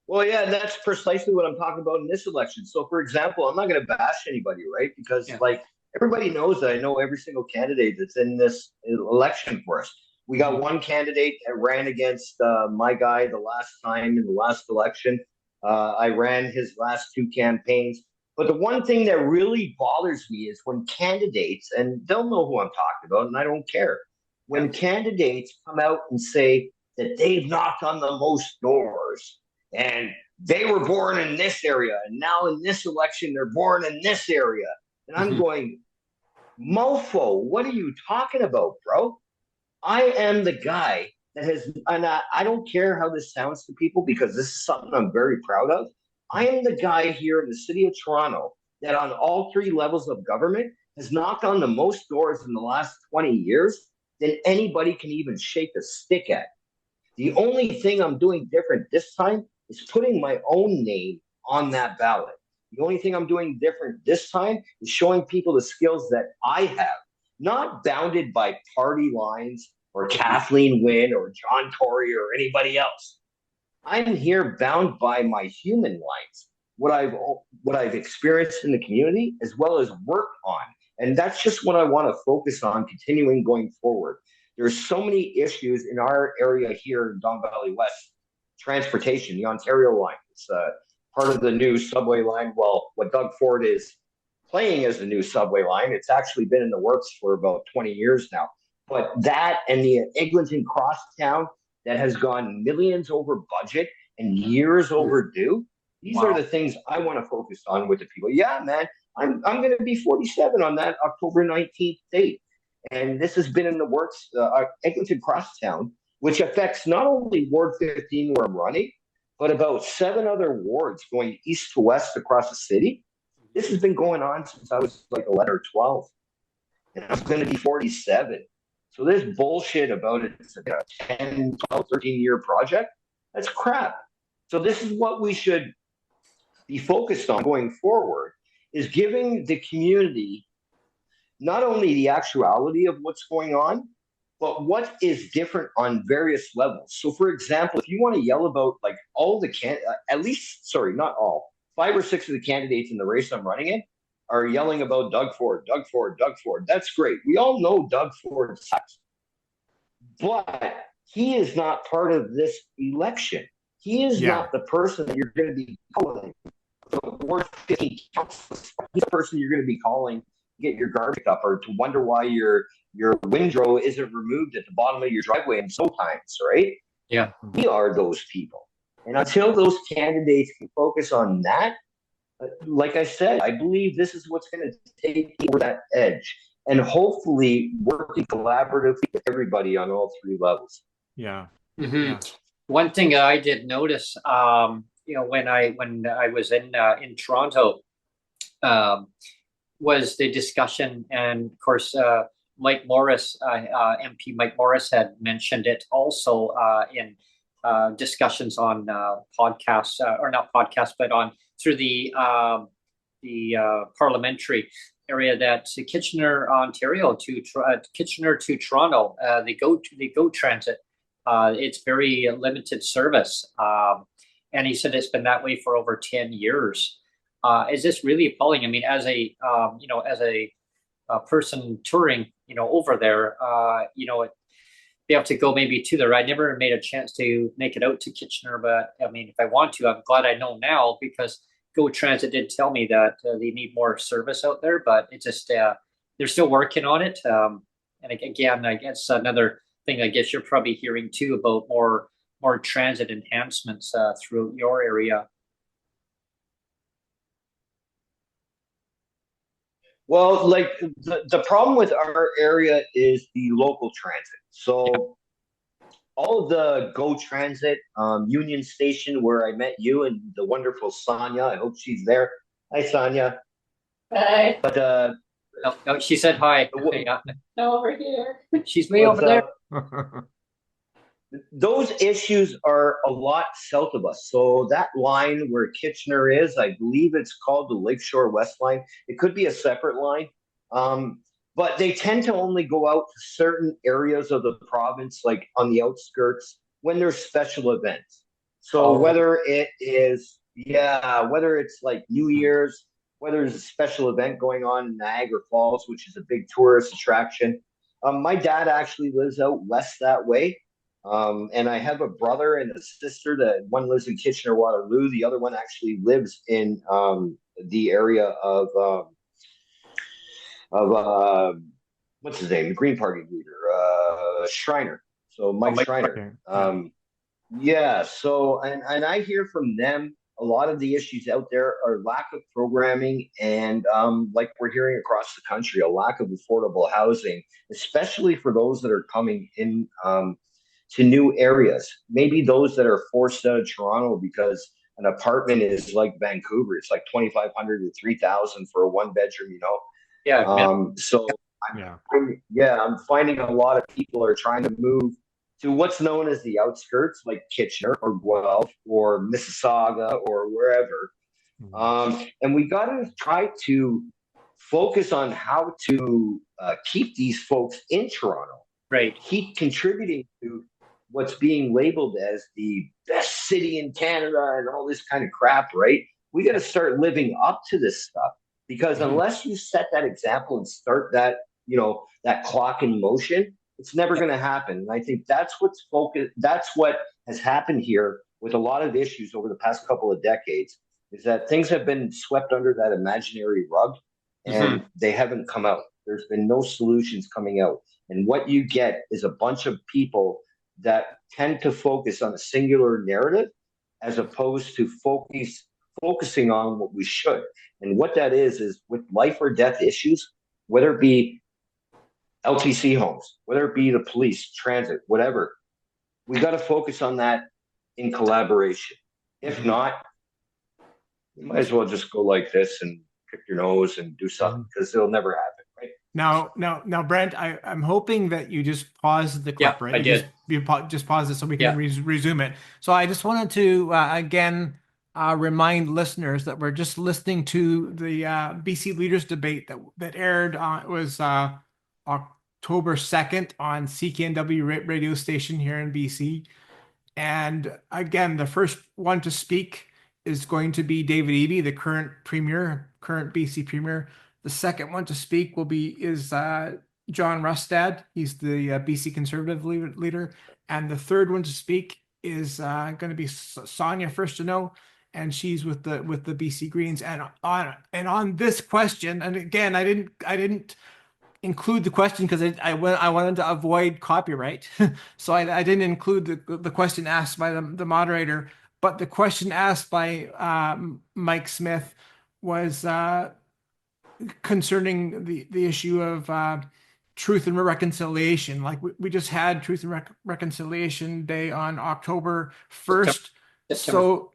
Speaker 2: Well, yeah, that's precisely what I'm talking about in this election. So, for example, I'm not going to bash anybody, right? Because like everybody knows that I know every single candidate that's in this election for us. We got one candidate that ran against my guy the last time in the last election. I ran his last two campaigns. But the one thing that really bothers me is when candidates, and they'll know who I'm talking about, and I don't care, when candidates come out and say that they've knocked on the most doors and they were born in this area, and now in this election, they're born in this area. And I'm going, mofo, what are you talking about, bro? I am the guy that has, and I don't care how this sounds to people because this is something I'm very proud of. I am the guy here in the city of Toronto that on all three levels of government has knocked on the most doors in the last 20 years than anybody can even shake a stick at. The only thing I'm doing different this time is putting my own name on that ballot. The only thing I'm doing different this time is showing people the skills that I have, not bounded by party lines or Kathleen Wynne or John Tory or anybody else. I'm here bound by my human lines, what I've experienced in the community as well as worked on. And that's just what I want to focus on continuing going forward. There's so many issues in our area here in Don Valley West. Transportation, the Ontario line. It's part of the new subway line. Well, what Doug Ford is playing as the new subway line, it's actually been in the works for about 20 years now. But that and the Eglinton Crosstown that has gone millions over budget and years overdue, these are the things I want to focus on with the people. Yeah, man, I'm going to be 47 on that October 19th date. And this has been in the works, Eglinton Crosstown, which affects not only Ward 15 where I'm running, but about 7 other wards going east to west across the city. This has been going on since I was like 11 or 12. And I'm going to be 47. So this bullshit about it's a 10, 12, 13-year project, that's crap. So this is what we should be focused on going forward, is giving the community not only the actuality of what's going on, but what is different on various levels. So, for example, if you want to yell about like all the not all, 5 or 6 of the candidates in the race I'm running in are yelling about Doug Ford, Doug Ford, Doug Ford. That's great. We all know Doug Ford sucks. But he is not part of this election. He is not the person that you're going to be calling. Ward 15 council. He's the person you're going to be calling get your garbage up, or to wonder why your windrow isn't removed at the bottom of your driveway in sometimes, right?
Speaker 1: Yeah.
Speaker 2: We are those people. And until those candidates can focus on that, like I said, I believe this is what's going to take over that edge, and hopefully working collaboratively with everybody on all three levels.
Speaker 3: Yeah.
Speaker 1: Yeah. One thing I did notice, when I was in Toronto, was the discussion, and of course, Mike Morris, MP Mike Morris, had mentioned it also in discussions on podcasts, or not podcasts, but on through the parliamentary area, that Kitchener, Ontario to Kitchener to Toronto, the GO Transit. It's very limited service, and he said it's been that way for over 10 years. Is this really appalling? I mean, as a person touring, over there, be able to go maybe to there. I never made a chance to make it out to Kitchener, but I mean, if I want to, I'm glad I know now, because Go Transit did tell me that they need more service out there, but it's just they're still working on it. And again, I guess another thing, I guess you're probably hearing too, about more transit enhancements through your area.
Speaker 2: Well, like the problem with our area is the local transit. So all of the Go Transit, Union Station, where I met you and the wonderful Sonia. I hope she's there. Hi, Sonia.
Speaker 7: Hi.
Speaker 2: But
Speaker 1: no, she said hi.
Speaker 7: Over here.
Speaker 1: She's way over there.
Speaker 2: Those issues are a lot south of us. So that line where Kitchener is, I believe it's called the Lakeshore West Line. It could be a separate line. But they tend to only go out to certain areas of the province, like on the outskirts, when there's special events. So whether it's like New Year's, whether there's a special event going on in Niagara Falls, which is a big tourist attraction. My dad actually lives out west that way. And I have a brother and a sister, that one lives in Kitchener-Waterloo. The other one actually lives in the area of what's his name? The Green Party leader, Schreiner. So Mike Schreiner. Yeah. So, and I hear from them, a lot of the issues out there are lack of programming, and like we're hearing across the country, a lack of affordable housing, especially for those that are coming in to new areas. Maybe those that are forced out of Toronto because an apartment is like Vancouver. It's like 2,500 to 3,000 for a one bedroom,
Speaker 1: Yeah.
Speaker 2: I'm finding a lot of people are trying to move to what's known as the outskirts, like Kitchener or Guelph or Mississauga or wherever. And we got to try to focus on how to keep these folks in Toronto.
Speaker 1: Right.
Speaker 2: Keep contributing to what's being labeled as the best city in Canada and all this kind of crap, right? We got to start living up to this stuff, because unless you set that example and start that, that clock in motion, it's never going to happen. And I think that's what has happened here with a lot of issues over the past couple of decades, is that things have been swept under that imaginary rug, and they haven't come out. There's been no solutions coming out. And what you get is a bunch of people that tend to focus on a singular narrative as opposed to focusing on what we should. And what that is with life or death issues, whether it be LTC homes, whether it be the police, transit, whatever, we got to focus on that in collaboration. If not, you might as well just go like this and pick your nose and do something, because it'll never happen, right?
Speaker 3: Now, Brent, I'm hoping that you just paused the clip, right?
Speaker 1: I did.
Speaker 3: You just pause it so we can resume it. So I just wanted to again remind listeners that we're just listening to the BC Leaders Debate that aired was October 2nd on CKNW radio station here in BC. And again, the first one to speak is going to be David Eby, the current BC Premier. The second one to speak is John Rustad. He's the BC Conservative leader. And the third one to speak is going to be Sonia First to Know. and she's with the BC Greens. And on this question, and again, I didn't include the question because I wanted to avoid copyright, so I didn't include the question asked by the moderator. But the question asked by Mike Smith was concerning the issue of truth and reconciliation. Like we just had Truth and Reconciliation Day on October 1st. So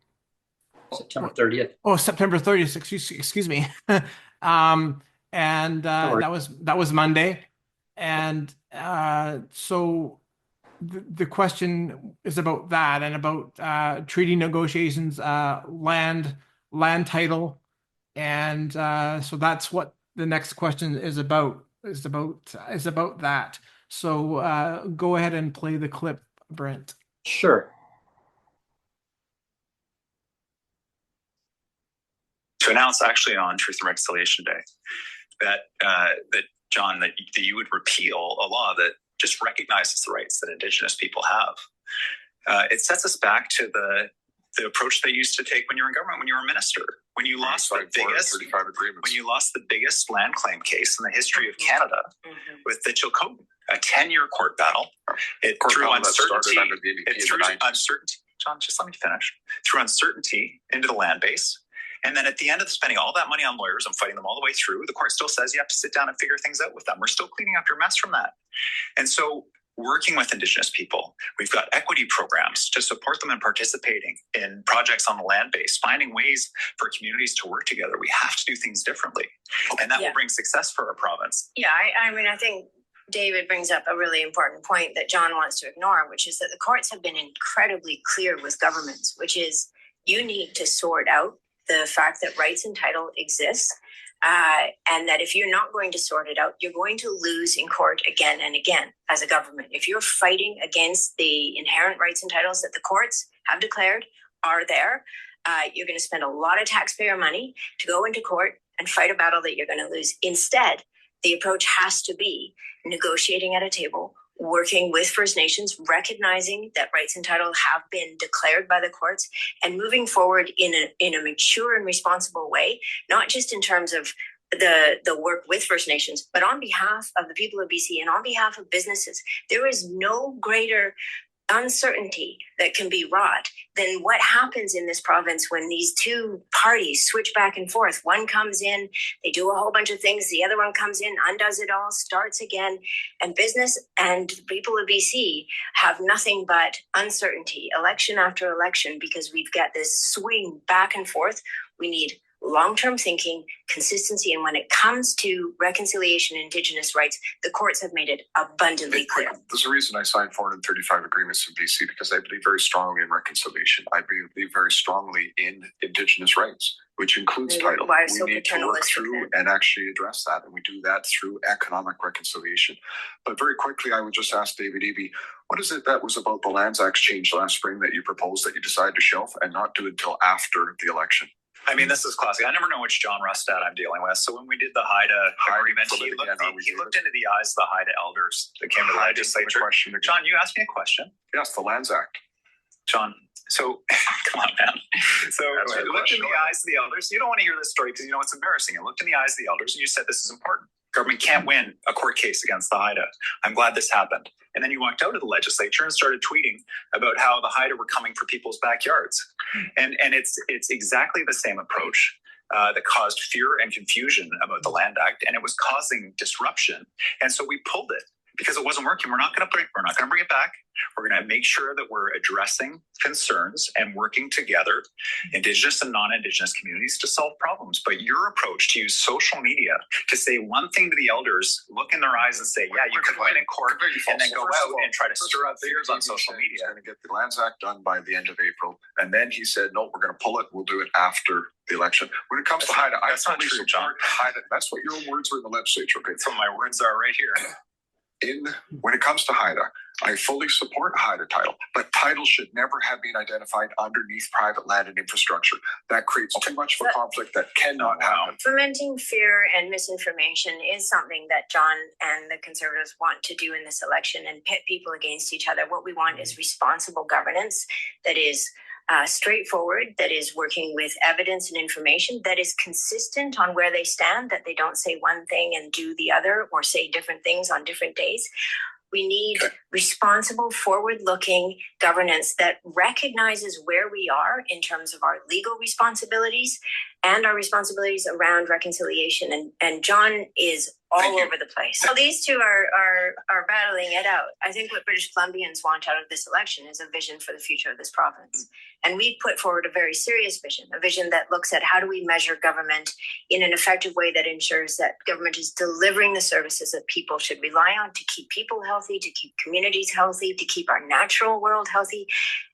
Speaker 1: September 30th.
Speaker 3: Oh, September 30th. Excuse me. That was Monday, and so the question is about that and about treaty negotiations, land title, and so that's what the next question is about. Is about that. So go ahead and play the clip, Brent.
Speaker 1: Sure.
Speaker 4: To announce actually on Truth and Reconciliation Day that John, that you would repeal a law that just recognizes the rights that Indigenous people have. It sets us back to the approach they used to take when you were in government, when you were a minister, when you lost the biggest land claim case in the history of Canada with the Chilcotin, a 10-year court battle. It threw uncertainty. John, just let me finish. Threw uncertainty into the land base. And then at the end of spending all that money on lawyers and fighting them all the way through, the court still says you have to sit down and figure things out with them. We're still cleaning up your mess from that. And so working with Indigenous people, we've got equity programs to support them in participating in projects on the land base, finding ways for communities to work together. We have to do things differently. And that will bring success for our province.
Speaker 6: Yeah, I mean, I think David brings up a really important point that John wants to ignore, which is that the courts have been incredibly clear with governments, which is you need to sort out the fact that rights and title exists, and that if you're not going to sort it out, you're going to lose in court again and again as a government. If you're fighting against the inherent rights and titles that the courts have declared are there, you're going to spend a lot of taxpayer money to go into court and fight a battle that you're going to lose. Instead, the approach has to be negotiating at a table, working with First Nations, recognizing that rights and title have been declared by the courts, and moving forward in a mature and responsible way, not just in terms of the work with First Nations, but on behalf of the people of BC and on behalf of businesses. There is no greater uncertainty that can be wrought than what happens in this province when these two parties switch back and forth. One comes in, they do a whole bunch of things. The other one comes in, undoes it all, starts again. And business and the people of BC have nothing but uncertainty, election after election, because we've got this swing back and forth. We need long-term thinking, consistency, and when it comes to reconciliation and Indigenous rights, the courts have made it abundantly clear.
Speaker 5: There's a reason I signed 435 agreements in BC, because I believe very strongly in reconciliation. I believe very strongly in Indigenous rights, which includes title. We need to work through and actually address that, and we do that through economic reconciliation. But very quickly, I would just ask David Eby, what is it that was about the Lands Act change last spring that you proposed that you decided to shelf and not do until after the election?
Speaker 4: I mean, this is classic. I never know which John Rustad I'm dealing with. So when we did the Haida agreement, he looked into the eyes of the Haida elders that came to the legislature. John, you asked me a question.
Speaker 5: Yes, the Lands Act.
Speaker 4: John, so come on, man. So you looked in the eyes of the elders. You don't want to hear this story because you know it's embarrassing. You looked in the eyes of the elders and you said this is important. Government can't win a court case against the Haida. I'm glad this happened. And then you walked out of the legislature and started tweeting about how the Haida were coming for people's backyards. And it's exactly the same approach that caused fear and confusion about the Land Act, and it was causing disruption. And so we pulled it because it wasn't working. We're not going to bring it back. We're going to make sure that we're addressing concerns and working together, Indigenous and non-Indigenous communities, to solve problems. But your approach to use social media to say one thing to the elders, look in their eyes and say, yeah, you can win in court, and then go out and try to stir up fears on social media.
Speaker 5: He's going to get the Lands Act done by the end of April. And then he said, no, we're going to pull it. We'll do it after the election. When it comes to Haida, I totally support Haida. That's what your words were in the legislature. Okay,
Speaker 4: so my words are right here.
Speaker 5: When it comes to Haida, I fully support Haida title, but title should never have been identified underneath private land and infrastructure. That creates too much of a conflict that cannot happen.
Speaker 6: Fomenting fear and misinformation is something that John and the Conservatives want to do in this election and pit people against each other. What we want is responsible governance that is straightforward, that is working with evidence and information, that is consistent on where they stand, that they don't say one thing and do the other or say different things on different days. We need responsible, forward-looking governance that recognizes where we are in terms of our legal responsibilities and our responsibilities around reconciliation. And John is all over the place. So these two are battling it out. I think what British Columbians want out of this election is a vision for the future of this province. And we put forward a very serious vision, a vision that looks at how do we measure government in an effective way that ensures that government is delivering the services that people should rely on to keep people healthy, to keep communities healthy, to keep our natural world healthy,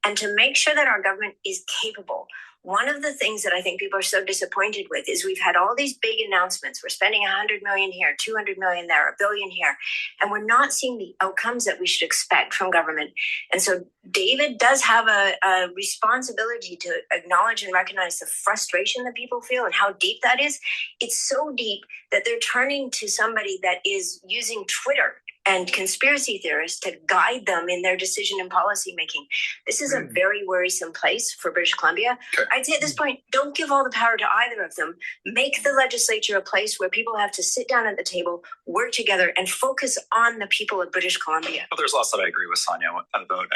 Speaker 6: and to make sure that our government is capable. One of the things that I think people are so disappointed with is we've had all these big announcements. We're spending 100 million here, 200 million there, a billion here, and we're not seeing the outcomes that we should expect from government. And so David does have a responsibility to acknowledge and recognize the frustration that people feel and how deep that is. It's so deep that they're turning to somebody that is using Twitter and conspiracy theorists to guide them in their decision and policy making. This is a very worrisome place for British Columbia. Okay. I'd say at this point, don't give all the power to either of them. Make the legislature a place where people have to sit down at the table, work together, and focus on the people of British Columbia.
Speaker 4: Well, there's lots that I agree with Sonia about.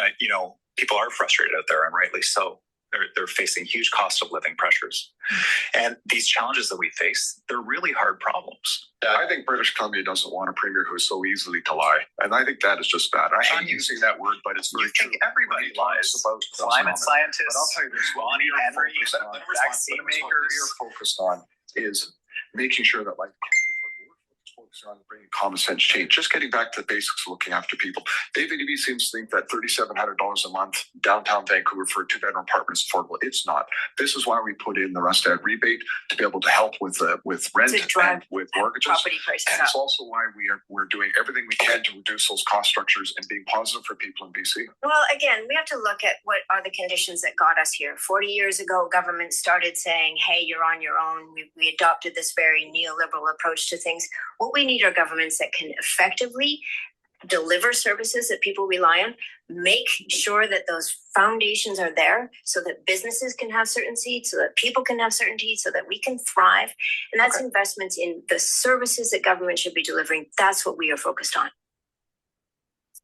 Speaker 4: People are frustrated out there, and rightly so. They're facing huge cost of living pressures. And these challenges that we face, they're really hard problems.
Speaker 5: I think British Columbia doesn't want a premier who's so easily to lie. And I think that is just bad. I'm using that word, but it's very true.
Speaker 4: Everybody lies. About climate scientists,
Speaker 5: but I'll tell you this,
Speaker 4: Ronnie Henry, vaccine makers.
Speaker 5: What you're focused on is making sure that on bringing common sense change, just getting back to the basics of looking after people. David Eby seems to think that $3,700 a month downtown Vancouver for a two-bedroom apartment is affordable. It's not. This is why we put in the rest ed rebate to be able to help with rent and with mortgages.
Speaker 6: Property prices
Speaker 5: and it's also why we're doing everything we can to reduce those cost structures and being positive for people in BC.
Speaker 6: Well, again, we have to look at what are the conditions that got us here. 40 years ago, government started saying, hey, you're on your own. We adopted this very neoliberal approach to things. What we need are governments that can effectively deliver services that people rely on, make sure that those foundations are there so that businesses can have certainty, so that people can have certainty, so that we can thrive. And that's investments in the services that government should be delivering. That's what we are focused on.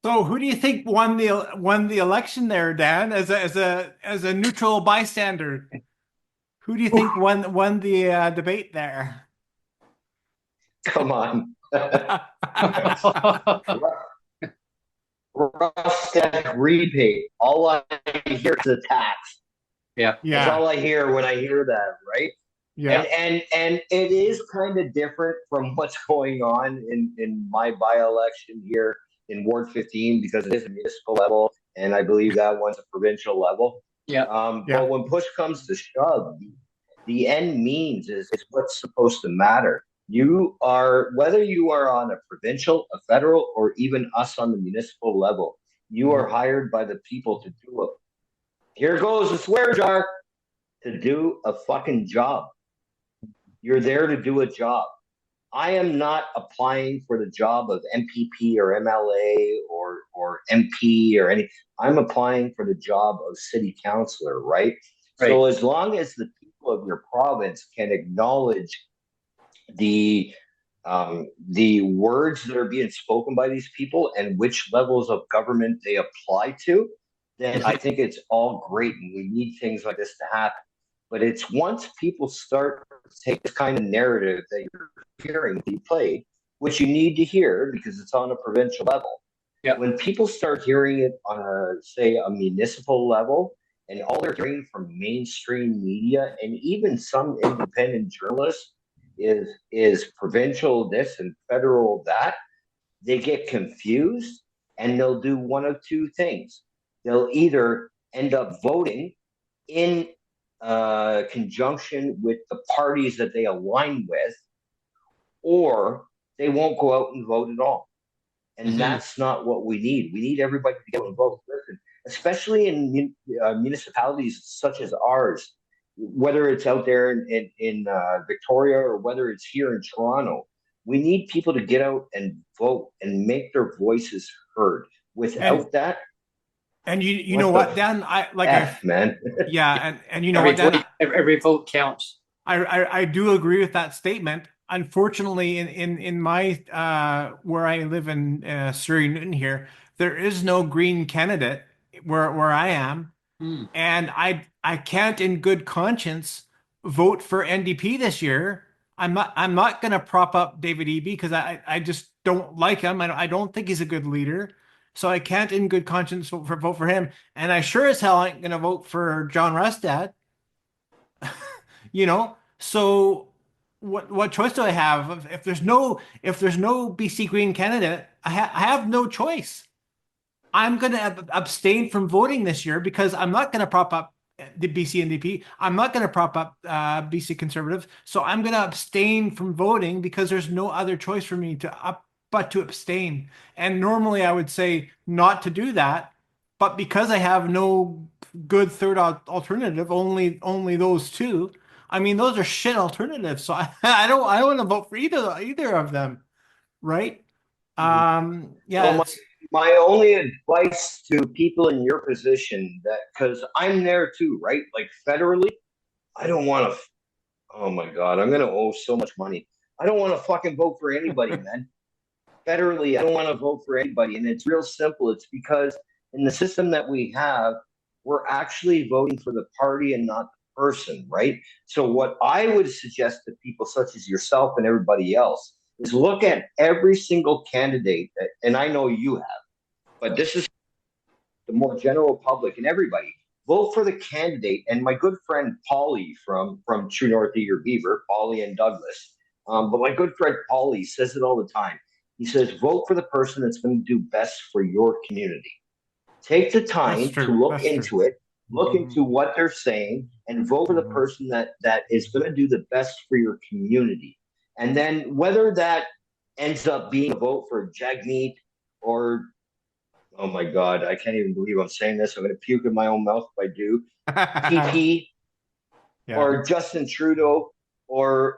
Speaker 3: So who do you think won the election there, Dan, as a neutral bystander? Who do you think won the debate there?
Speaker 2: Come on. Rustic rebate. All I hear is a tax.
Speaker 1: Yeah.
Speaker 2: That's all I hear when I hear that, right?
Speaker 3: Yeah.
Speaker 2: And it is kind of different from what's going on in my by-election here in Ward 15 because it is a municipal level, and I believe that one's a provincial level.
Speaker 1: Yeah.
Speaker 2: But when push comes to shove, the end means is what's supposed to matter. Whether you are on a provincial, a federal, or even us on the municipal level, you are hired by the people to do it. Here goes the swear jar, to do a fucking job. You're there to do a job. I am not applying for the job of MPP or MLA or MP or anything. I'm applying for the job of city councilor, right? So as long as the people of your province can acknowledge the words that are being spoken by these people and which levels of government they apply to, then I think it's all great, and we need things like this to happen. But it's once people start to take this kind of narrative that you're hearing be played, which you need to hear because it's on a provincial level.
Speaker 1: Yeah.
Speaker 2: When people start hearing it on a municipal level, and all they're hearing from mainstream media and even some independent journalists is provincial this and federal that, they get confused and they'll do one of two things. They'll either end up voting in conjunction with the parties that they align with, or they won't go out and vote at all. And that's not what we need. We need everybody to go and vote. Listen, especially in municipalities such as ours, whether it's out there in Victoria or whether it's here in Toronto, we need people to get out and vote and make their voices heard. Without that,
Speaker 3: And you
Speaker 2: What
Speaker 3: know
Speaker 2: the
Speaker 3: what, Dan?
Speaker 2: man.
Speaker 3: Yeah, and you know
Speaker 1: Every
Speaker 3: what, Dan?
Speaker 1: every vote counts.
Speaker 3: I do agree with that statement. Unfortunately, in my where I live in Surrey Newton here, there is no green candidate where I am,
Speaker 1: Hmm.
Speaker 3: and I can't in good conscience vote for NDP this year. I'm not going to prop up David Eby because I just don't like him. I don't think he's a good leader. So I can't in good conscience vote for him. And I sure as hell ain't going to vote for John Rustad. You know, so what choice do I have? If there's no BC Green candidate, I have no choice. I'm going to abstain from voting this year because I'm not going to prop up the BC NDP. I'm not going to prop up BC Conservative. So I'm going to abstain from voting because there's no other choice for me but to abstain. And normally I would say not to do that, but because I have no good third alternative, only those two. I mean, those are shit alternatives. So I don't want to vote for either of them, right?
Speaker 2: So
Speaker 3: Yeah,
Speaker 2: my only advice to people in your position, that because I'm there too, right? Like federally, I don't want to. Oh my God, I'm gonna owe so much money. I don't want to fucking vote for anybody, man. Federally, I don't want to vote for anybody, and it's real simple. It's because in the system that we have, we're actually voting for the party and not the person, right? So what I would suggest to people such as yourself and everybody else is look at every single candidate, and I know you have, but this is the more general public and everybody. Vote for the candidate. And my good friend Paulie from True North Eager Beaver, Paulie and Douglas, but my good friend Paulie says it all the time. He says, vote for the person that's going to do best for your community. Take the
Speaker 3: that's
Speaker 2: time to
Speaker 3: true.
Speaker 2: look
Speaker 3: That's true.
Speaker 2: into it, look into what they're saying, and vote for the person that is going to do the best for your community. And then whether that ends up being a vote for Jagmeet or, oh my God, I can't even believe I'm saying this. I'm going to puke in my own mouth if I do. TP
Speaker 3: Yeah.
Speaker 2: or Justin Trudeau or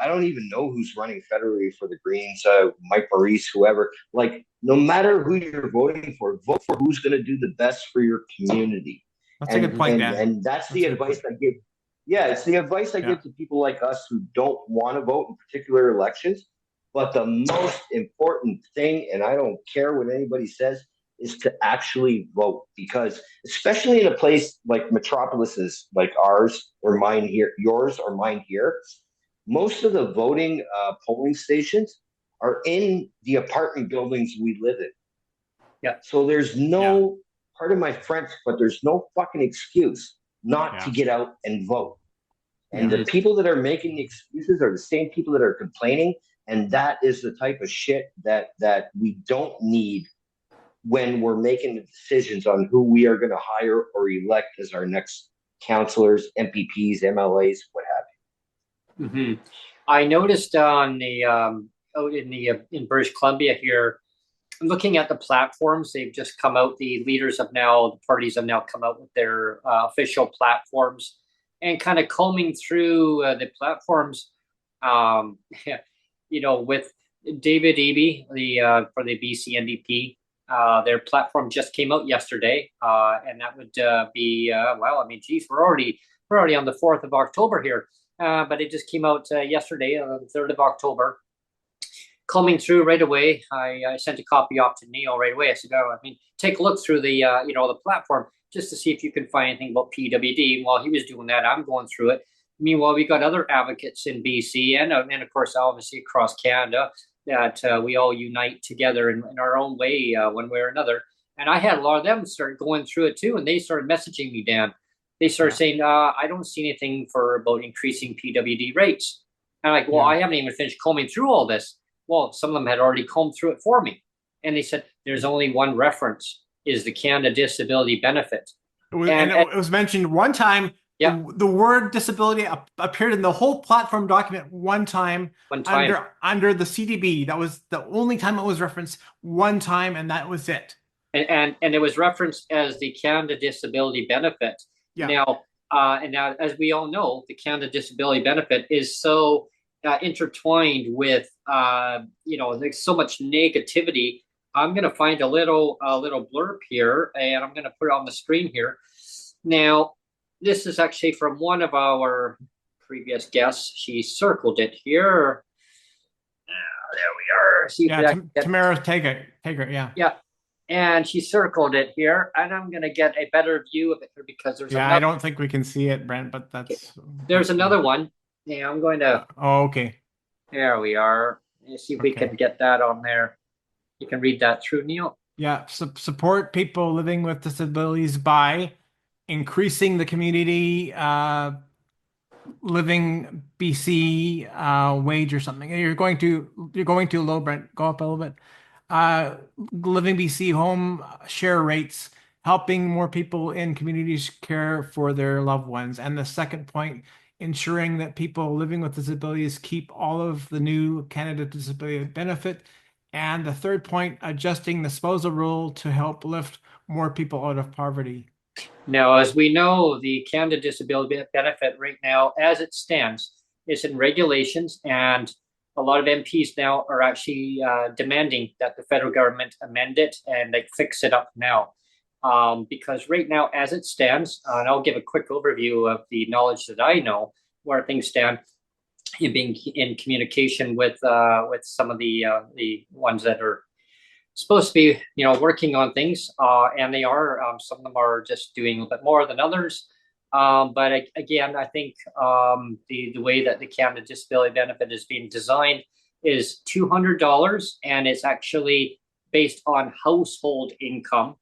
Speaker 2: I don't even know who's running federally for the Greens, Mike Maurice, whoever. Like, no matter who you're voting for, vote for who's going to do the best for your community.
Speaker 3: That's a good point, Dan.
Speaker 2: And that's the advice I give. Yeah, it's the advice I give to people like us who don't want to vote in particular elections. But the most important thing, and I don't care what anybody says, is to actually vote, because especially in a place like metropolises like ours or mine here, yours or mine here, most of the voting polling stations are in the apartment buildings we live in.
Speaker 1: Yeah.
Speaker 2: So there's no, pardon my French, but there's no fucking excuse not to get out and vote. And the people that are making the excuses are the same people that are complaining. And that is the type of shit that we don't need when we're making the decisions on who we are going to hire or elect as our next councillors, MPPs, MLAs, what have you.
Speaker 1: Mm-hmm. I noticed on the out in British Columbia here, looking at the platforms, they've just come out. The parties have now come out with their official platforms, and kind of combing through the platforms. With David Eby, for the BC NDP. Their platform just came out yesterday, and that would be we're already on the 4th of October here, but it just came out yesterday, on the 3rd of October. Coming through right away, I sent a copy off to Neil right away. I said, take a look through the the platform just to see if you can find anything about PWD. And while he was doing that, I'm going through it. Meanwhile, we got other advocates in BC and of course, obviously across Canada, that we all unite together in our own way, one way or another. And I had a lot of them start going through it too, and they started messaging me, Dan. They started saying, I don't see anything about increasing PWD rates. And I'm like, well, I haven't even finished combing through all this. Well, some of them had already combed through it for me. And they said, there's only one reference, is the Canada Disability Benefit.
Speaker 3: It was mentioned one time.
Speaker 1: Yeah.
Speaker 3: The word disability appeared in the whole platform document one time. Under the CDB. That was the only time it was referenced, one time, and that was it.
Speaker 1: And it was referenced as the Canada Disability Benefit. Yeah. Now, as we all know, the Canada Disability Benefit is so intertwined with, there's so much negativity I'm gonna find a little blurb here, and I'm gonna put it on the screen here. Now, this is actually from one of our previous guests. She circled it here. There we are. See if
Speaker 3: Yeah,
Speaker 1: that get,
Speaker 3: Tamara, take it. Yeah.
Speaker 1: yeah, and she circled it here, and I'm gonna get a better view of it here because there's
Speaker 3: Yeah,
Speaker 1: another.
Speaker 3: I don't think we can see it, Brent, but
Speaker 1: There's another one. Yeah, I'm going to.
Speaker 3: Oh, okay.
Speaker 1: There we are. Let's see if we can get that on there. You can read that through, Neil.
Speaker 3: Yeah, support people living with disabilities by increasing the community living BC wage or something. You're going too low, Brent. Go up a little bit. Living BC home share rates, helping more people in communities care for their loved ones. And the second point, ensuring that people living with disabilities keep all of the new Canada Disability Benefit. And the third point, adjusting the disposal rule to help lift more people out of poverty.
Speaker 1: Now, as we know, the Canada Disability Benefit right now, as it stands, is in regulations, and a lot of MPs now are actually demanding that the federal government amend it and like fix it up now. Because right now, as it stands, and I'll give a quick overview of the knowledge that I know where things stand, in being in communication with some of the ones that are supposed to be, working on things, and they are. Some of them are just doing a little bit more than others. But again, I think the way that the Canada Disability Benefit is being designed is $200, and it's actually based on household income.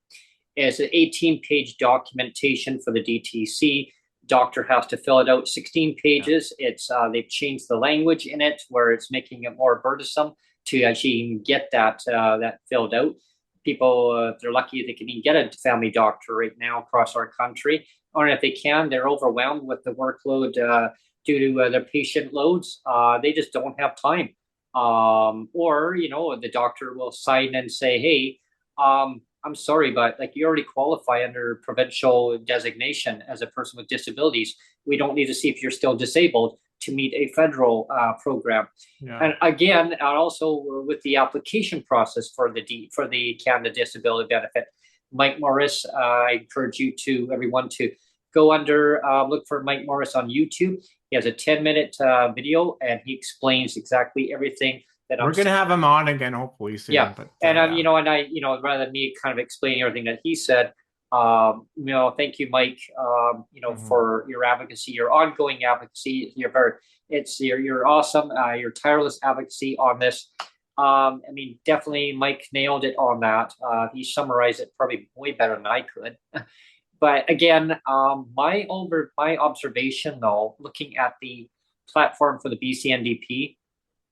Speaker 1: It's an 18-page documentation for the DTC. Doctor has to fill it out 16 pages. It's they've changed the language in it where it's making it more burdensome to actually get that filled out. People, if they're lucky, they can even get a family doctor right now across our country. Or if they can, they're overwhelmed with the workload due to their patient loads. They just don't have time. Or the doctor will sign and say, "Hey, I'm sorry, but like you already qualify under provincial designation as a person with disabilities. We don't need to see if you're still disabled to meet a federal program."
Speaker 3: Yeah.
Speaker 1: And again, and also with the application process for the Canada Disability Benefit, Mike Morris, I encourage everyone to go under, look for Mike Morris on YouTube. He has a 10-minute video, and he explains exactly everything that
Speaker 3: We're going to have him on again, hopefully soon.
Speaker 1: Yeah,
Speaker 3: but,
Speaker 1: and
Speaker 3: yeah.
Speaker 1: and I, rather than me kind of explaining everything that he said, thank you, Mike, for your advocacy, your ongoing advocacy. You're awesome. Your tireless advocacy on this. Definitely Mike nailed it on that. He summarized it probably way better than I could. But again, my observation though, looking at the platform for the BCNDP,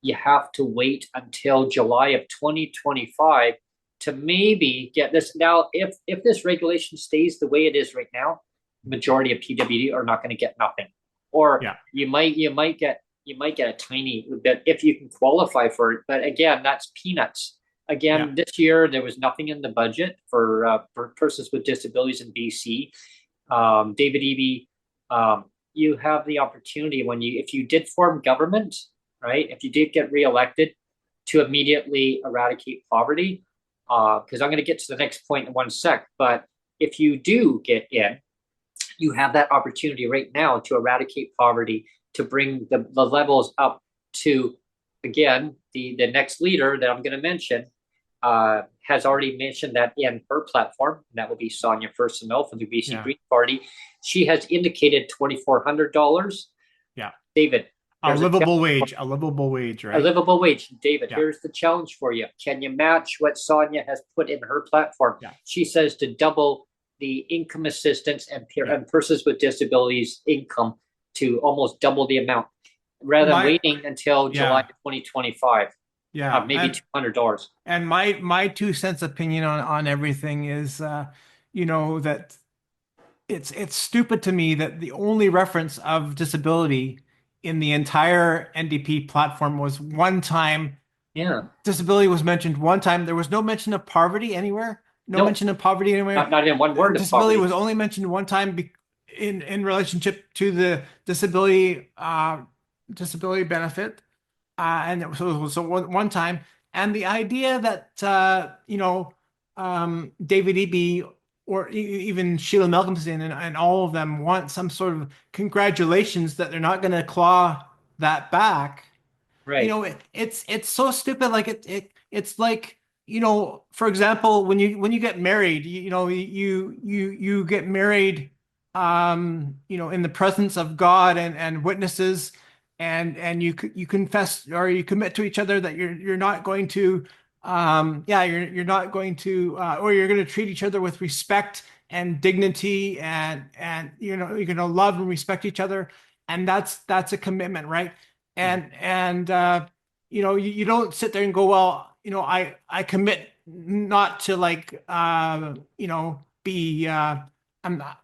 Speaker 1: you have to wait until July of 2025 to maybe get this. Now, if this regulation stays the way it is right now, majority of PWD are not going to get nothing, or you might get a tiny bit if you can qualify for it. But again, that's peanuts. Again, this year there was nothing in the budget for persons with disabilities in BC. David Eby, you have the opportunity if you did form government, right? If you did get reelected, to immediately eradicate poverty, because I'm going to get to the next point in one sec. But if you do get in, you have that opportunity right now to eradicate poverty, to bring the levels up to, again, the next leader that I'm going to mention has already mentioned that in her platform, and that will be Sonia Furstenau from the BC Green Party. She has indicated $2,400.
Speaker 3: Yeah.
Speaker 1: David.
Speaker 3: A livable wage, right?
Speaker 1: A livable wage. David, here's the challenge for you. Can you match what Sonia has put in her platform?
Speaker 3: Yeah.
Speaker 1: She says to double the income assistance and persons with disabilities income to almost double the amount, rather than waiting until July 2025.
Speaker 3: Yeah,
Speaker 1: maybe $200.
Speaker 3: And my 2 cents opinion on everything is, that it's stupid to me that the only reference of disability in the entire NDP platform was one time.
Speaker 1: Yeah.
Speaker 3: Disability was mentioned one time. There was no mention of poverty anywhere. No mention of poverty anywhere.
Speaker 1: Not even one word.
Speaker 3: Disability was only mentioned one time in relationship to the disability benefit. And so one time, And the idea that David Eby or even Sheila Malcolmson and all of them want some sort of congratulations that they're not going to claw that back.
Speaker 1: Right.
Speaker 3: It's so stupid. Like it's like, for example, when you get married, you get married, in the presence of God and witnesses, and you confess or you commit to each other that you're not going to, you're not going to, or you're going to treat each other with respect and dignity, and you're going to love and respect each other, and that's a commitment, right? And you don't sit there and go, well, I commit not to, like, be I'm not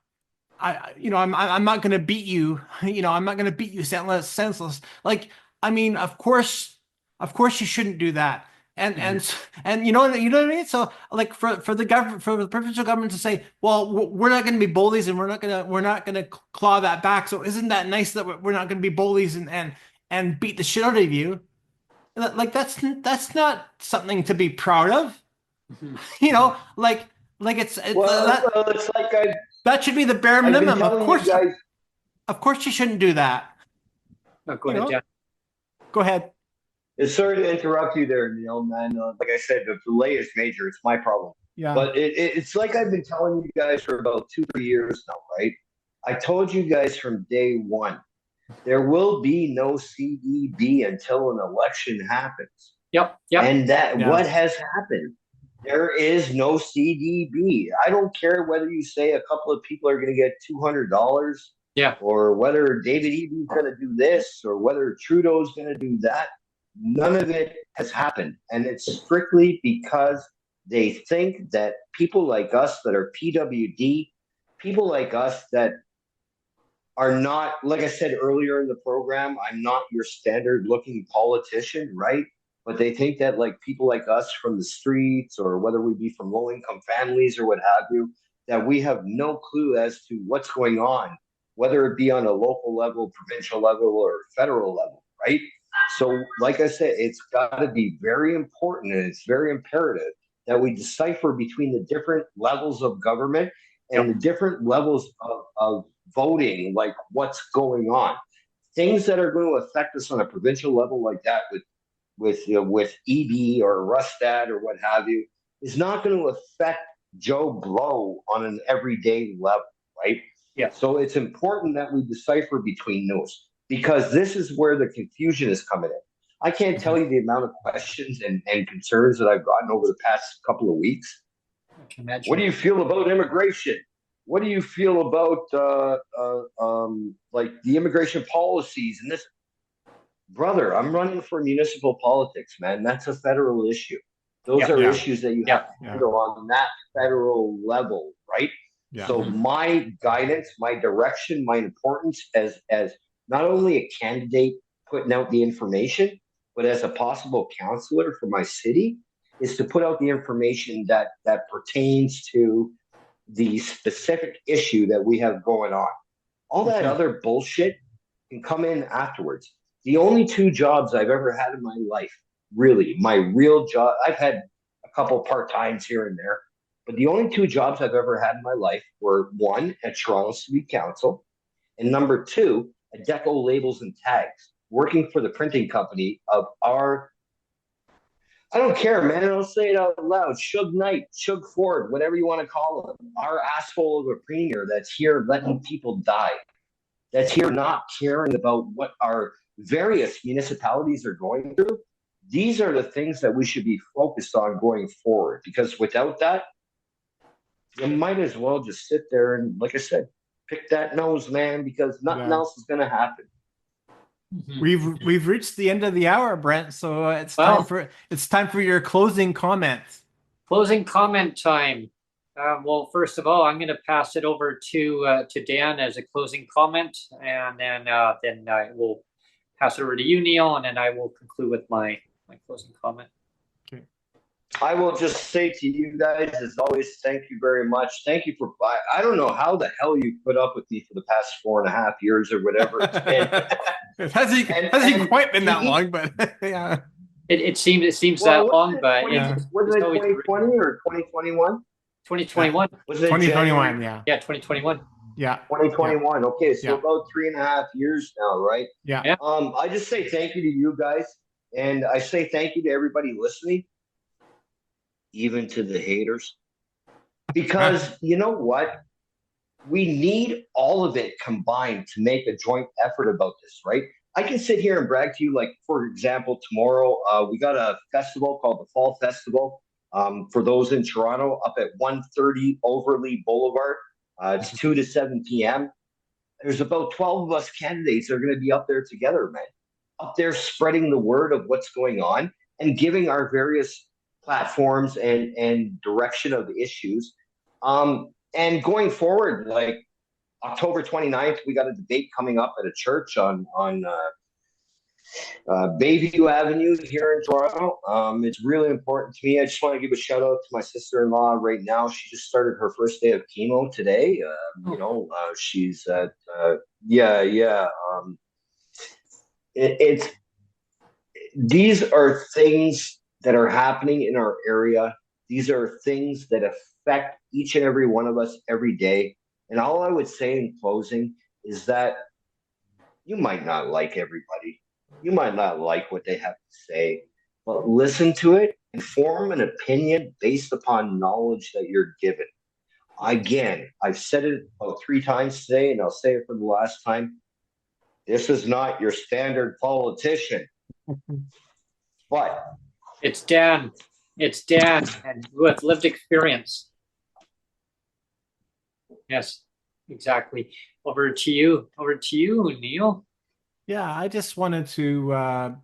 Speaker 3: I'm not going to beat you. I'm not going to beat you senseless. Like, I mean, of course you shouldn't do that. And you know what I mean? So, like, for the government, for the provincial government to say, well, we're not going to be bullies, and we're not going to claw that back. So isn't that nice that we're not going to be bullies and beat the shit out of you? Like, that's not something to be proud of.
Speaker 1: Mhm.
Speaker 3: Like
Speaker 2: It's like
Speaker 3: that should be the bare
Speaker 2: I've been
Speaker 3: minimum.
Speaker 2: telling you guys.
Speaker 3: Of course you shouldn't do that.
Speaker 1: Oh, go
Speaker 3: You
Speaker 1: ahead,
Speaker 3: know?
Speaker 1: Jen.
Speaker 3: Go ahead.
Speaker 2: Sorry to interrupt you there, Neil, man. Like I said, the delay is major. It's my problem.
Speaker 3: Yeah.
Speaker 2: But it's like I've been telling you guys for about 2, 3 years now, right? I told you guys from day one, there will be no CEB until an election happens.
Speaker 1: Yep. Yep.
Speaker 2: And
Speaker 3: Yeah.
Speaker 2: what has happened? There is no CDB. I don't care whether you say a couple of people are going to get $200,
Speaker 1: Yeah.
Speaker 2: or whether David Eby's going to do this, or whether Trudeau's going to do that. None of it has happened. And it's strictly because they think that people like us that are PWD, people like us that are not, like I said earlier in the program, I'm not your standard looking politician, right? But they think that, like, people like us from the streets, or whether we be from low income families or what have you, that we have no clue as to what's going on, whether it be on a local level, provincial level, or federal level, right? So, like I said, it's got to be very important, and it's very imperative that we decipher between the different levels of government and the different levels of voting, like what's going on. Things that are going to affect us on a provincial level like that with EB or Rustad or what have you, is not going to affect Joe Blow on an everyday level, right?
Speaker 1: Yeah.
Speaker 2: So it's important that we decipher between those, because this is where the confusion is coming in. I can't tell you the amount of questions and concerns that I've gotten over the past couple of weeks.
Speaker 1: I can imagine.
Speaker 2: What do you feel about immigration? What do you feel about like the immigration policies and this? Brother, I'm running for municipal politics, man. That's a federal issue. Those are issues that you have to handle on that federal level, right?
Speaker 3: Yeah.
Speaker 2: So my guidance, my direction, my importance as not only a candidate putting out the information, but as a possible counselor for my city, is to put out the information that pertains to the specific issue that we have going on. All that other bullshit can come in afterwards. The only 2 jobs I've ever had in my life, really, my real job, I've had a couple part-times here and there, but the only 2 jobs I've ever had in my life were, 1 at Toronto City Council, and number 2 at Deco Labels and Tags, working for the printing company of our, I don't care, man, I'll say it out loud, Shug Knight, Shug Ford, whatever you want to call him, our asshole of a premier that's here letting people die, that's here not caring about what our various municipalities are going through. These are the things that we should be focused on going forward, because without that, you might as well just sit there and, like I said, pick that nose, man, because nothing else is going to happen.
Speaker 3: We've reached the end of the hour, Brent. So it's time for your closing comments.
Speaker 1: Closing comment time. Well, first of all, I'm going to pass it over to Dan as a closing comment, and then I will pass it over to you, Neil, and then I will conclude with my closing comment.
Speaker 3: Okay.
Speaker 2: I will just say to you guys, as always, thank you very much. Thank you for, I don't know how the hell you put up with me for the past 4.5 years or whatever it's been.
Speaker 3: It hasn't quite been that long, but yeah.
Speaker 1: It seems
Speaker 2: Well,
Speaker 1: that long, but
Speaker 2: was
Speaker 1: it's
Speaker 2: it
Speaker 1: always
Speaker 2: 2020 or 2021?
Speaker 1: 2021.
Speaker 2: Was it
Speaker 3: 2021,
Speaker 2: January?
Speaker 3: yeah.
Speaker 1: Yeah, 2021.
Speaker 3: Yeah.
Speaker 2: 2021. Okay, so
Speaker 3: Yeah.
Speaker 2: about 3.5 years now, right?
Speaker 3: Yeah.
Speaker 1: Yeah.
Speaker 2: I just say thank you to you guys, and I say thank you to everybody listening, even to the haters, because you know what? We need all of it combined to make a joint effort about this, right? I can sit here and brag to you, like, for example, tomorrow we got a festival called the Fall Festival. For those in Toronto, up at 130 Overley Boulevard. It's 2 to 7 p.m. There's about 12 of us candidates that are going to be up there together, man. Up there spreading the word of what's going on and giving our various platforms and direction of issues. And going forward, like October 29th, we got a debate coming up at a church on Bayview Avenue here in Toronto. It's really important to me. I just want to give a shout out to my sister-in-law right now. She just started her first day of chemo today. She's at yeah. It's these are things that are happening in our area. These are things that affect each and every one of us every day. And all I would say in closing is that you might not like everybody. You might not like what they have to say, but listen to it and form an opinion based upon knowledge that you're given. Again, I've said it about 3 times today, and I'll say it for the last time. This is not your standard politician, but
Speaker 1: It's Dan. It's Dan, and with lived experience. Yes, exactly. Over to you, Neil.
Speaker 3: Yeah, I just wanted to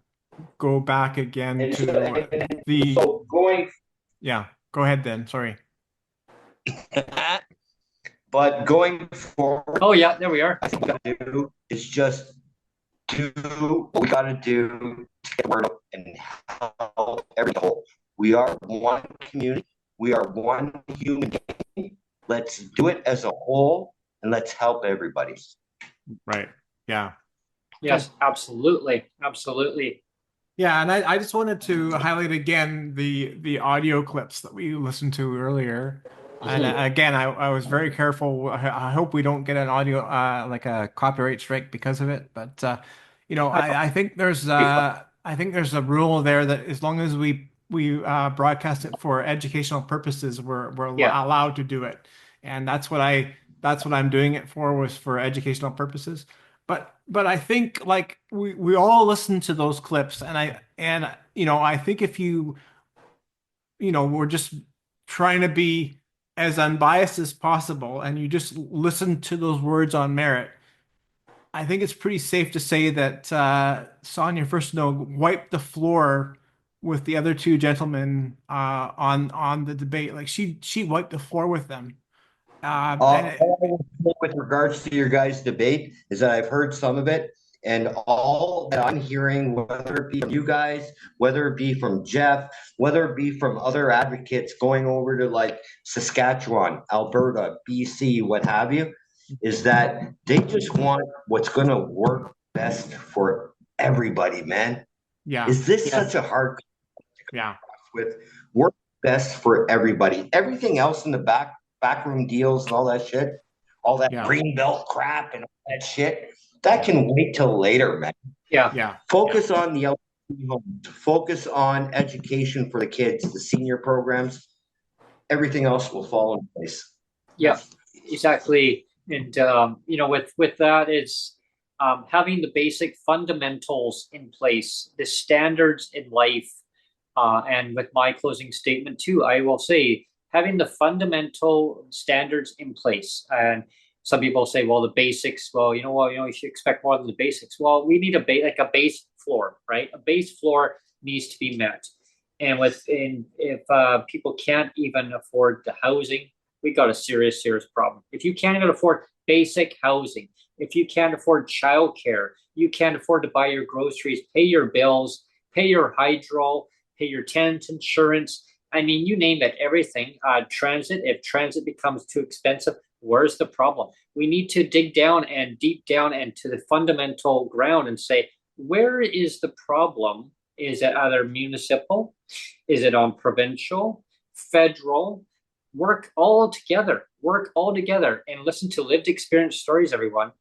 Speaker 3: go back again
Speaker 2: and
Speaker 3: to
Speaker 2: so, so going
Speaker 3: yeah, go ahead then. Sorry.
Speaker 2: but going forward,
Speaker 1: Oh yeah, there we are.
Speaker 2: I think what we gotta do is just do what we gotta do to get the word out and help every whole. We are one community. We are one human being. Let's do it as a whole and let's help everybody.
Speaker 3: Right. Yeah.
Speaker 1: Yes, absolutely.
Speaker 3: Yeah, and I just wanted to highlight again the audio clips that we listened to earlier. And again, I was very careful. I hope we don't get an audio like a copyright strike because of it. But I think there's a rule there that as long as we broadcast it for educational purposes, we're allowed to do it. And that's what I'm doing it for, was for educational purposes. But I think, like, we all listen to those clips, and I think if we're just trying to be as unbiased as possible, and you just listen to those words on merit, I think it's pretty safe to say that Sonia Furstenau wiped the floor with the other two gentlemen on the debate. Like, she wiped the floor with them.
Speaker 2: With regards to your guys' debate, is that I've heard some of it, and all that I'm hearing, whether it be from you guys, whether it be from Jeff, whether it be from other advocates going over to like Saskatchewan, Alberta, BC, what have you, is that they just want what's going to work best for everybody, man.
Speaker 3: Yeah.
Speaker 2: Is this such a hard with work best for everybody? Everything else in the backroom deals and all that shit, all that green belt crap and all that shit, that can wait till later, man.
Speaker 1: Yeah.
Speaker 2: Focus on the LP homes. Focus on education for the kids, the senior programs. Everything else will fall in place.
Speaker 1: Yeah, exactly. And with that, it's having the basic fundamentals in place, the standards in life. And with my closing statement too, I will say, having the fundamental standards in place. And some people say, well, the basics, well, you should expect more than the basics. Well, we need a base floor, right? A base floor needs to be met. And if people can't even afford the housing, we got a serious problem. If you can't even afford basic housing, if you can't afford childcare, you can't afford to buy your groceries, pay your bills, pay your hydro, pay your tenant insurance. I mean, you name it, everything. Transit, if transit becomes too expensive, where's the problem? We need to dig down and deep down into the fundamental ground and say, where is the problem Is it either municipal? Is it on provincial, federal? Work all together. Work all together and listen to lived experience stories, everyone.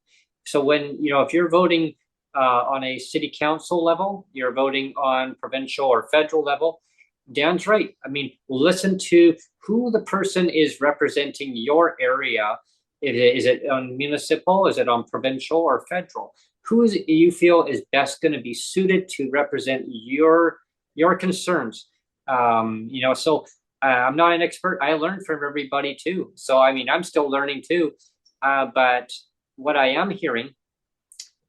Speaker 1: So when, if you're voting on a city council level, you're voting on provincial or federal level, Dan's right. I mean, listen to who the person is representing your area. Is it on municipal? Is it on provincial or federal? Who is it you feel is best going to be suited to represent your concerns? So I'm not an expert. I learned from everybody too. So I mean, I'm still learning too. But what I am hearing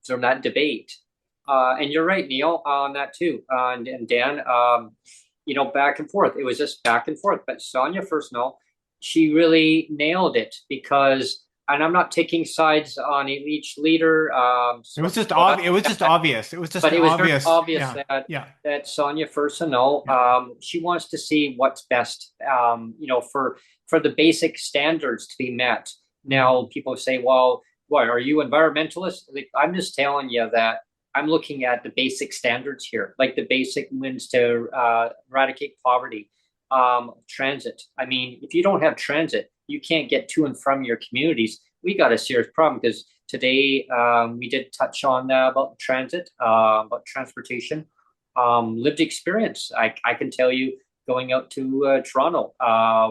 Speaker 1: from that debate, and you're right, Neil, on that too, and Dan, back and forth. It was just back and forth. But Sonia, first of all, she really nailed it because, and I'm not taking sides on each leader.
Speaker 3: It was just obvious. It was just obvious. It was just
Speaker 1: but it was
Speaker 3: obvious.
Speaker 1: very obvious
Speaker 3: Yeah.
Speaker 1: that Sonia first and all, she wants to see what's best, for the basic standards to be met. Now, people say, well, what, are you environmentalist? Like, I'm just telling you that I'm looking at the basic standards here, like the basic wins to eradicate poverty, transit. I mean, if you don't have transit, you can't get to and from your communities. We got a serious problem because today we did touch on about transit, about transportation, lived experience. I can tell you, going out to Toronto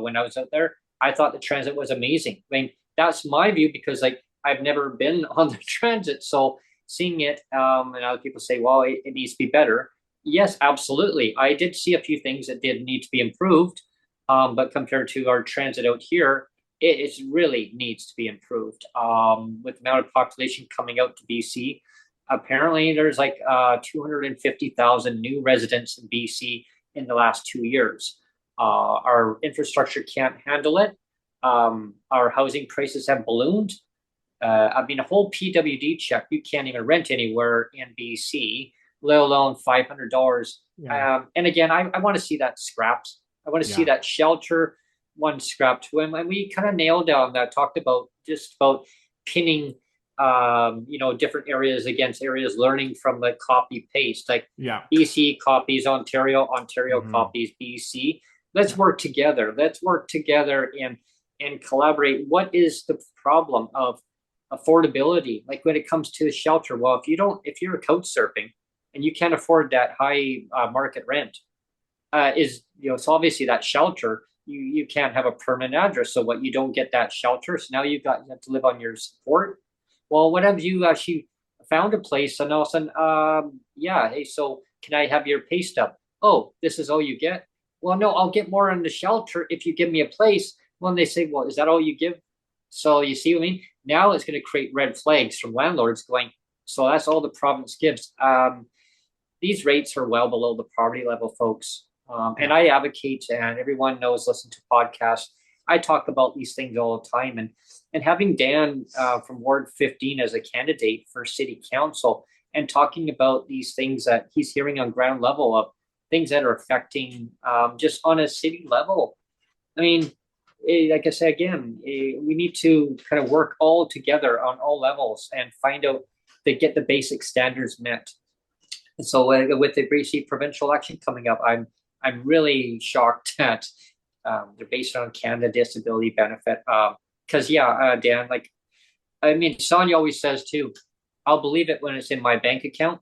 Speaker 1: when I was out there, I thought the transit was amazing. I mean, that's my view because I've never been on the transit, so seeing it, and other people say, well, it needs to be better. Yes, absolutely. I did see a few things that did need to be improved, but compared to our transit out here, it really needs to be improved. With the amount of population coming out to BC, apparently there's 250,000 new residents in BC in the last 2 years. Our infrastructure can't handle it. Our housing prices have ballooned. I mean, a whole PWD check, you can't even rent anywhere in BC, let alone $500.
Speaker 3: Yeah.
Speaker 1: And again, I want to see that scrapped. I want to see that shelter one scrapped too. And we kind of nailed down that, talked about pinning, different areas against areas, learning from the copy paste, like BC copies Ontario, Ontario copies BC. Let's work together. Let's work together and collaborate. What is the problem of affordability? Like when it comes to shelter, well, if you're couch surfing and you can't afford that high market rent, it's obviously that shelter, you can't have a permanent address. So what, you don't get that shelter. So now you have to live on your support. Well, what have you actually found a place and all of a sudden, hey, so can I have your pay stub? Oh, this is all you get? Well, no, I'll get more on the shelter if you give me a place. Well, they say, well, is that all you give? So you see what I mean? Now it's going to create red flags from landlords going, so that's all the province gives. These rates are well below the poverty level, folks. And I advocate, and everyone knows, listen to podcasts. I talk about these things all the time. And having Dan from Ward 15 as a candidate for city council and talking about these things that he's hearing on ground level of things that are affecting just on a city level. I mean, like I said, again, we need to kind of work all together on all levels and find out to get the basic standards met. And so with the BC provincial election coming up, I'm really shocked that they're based on Canada Disability Benefit. Because Dan, Sonia always says too, I'll believe it when it's in my bank account.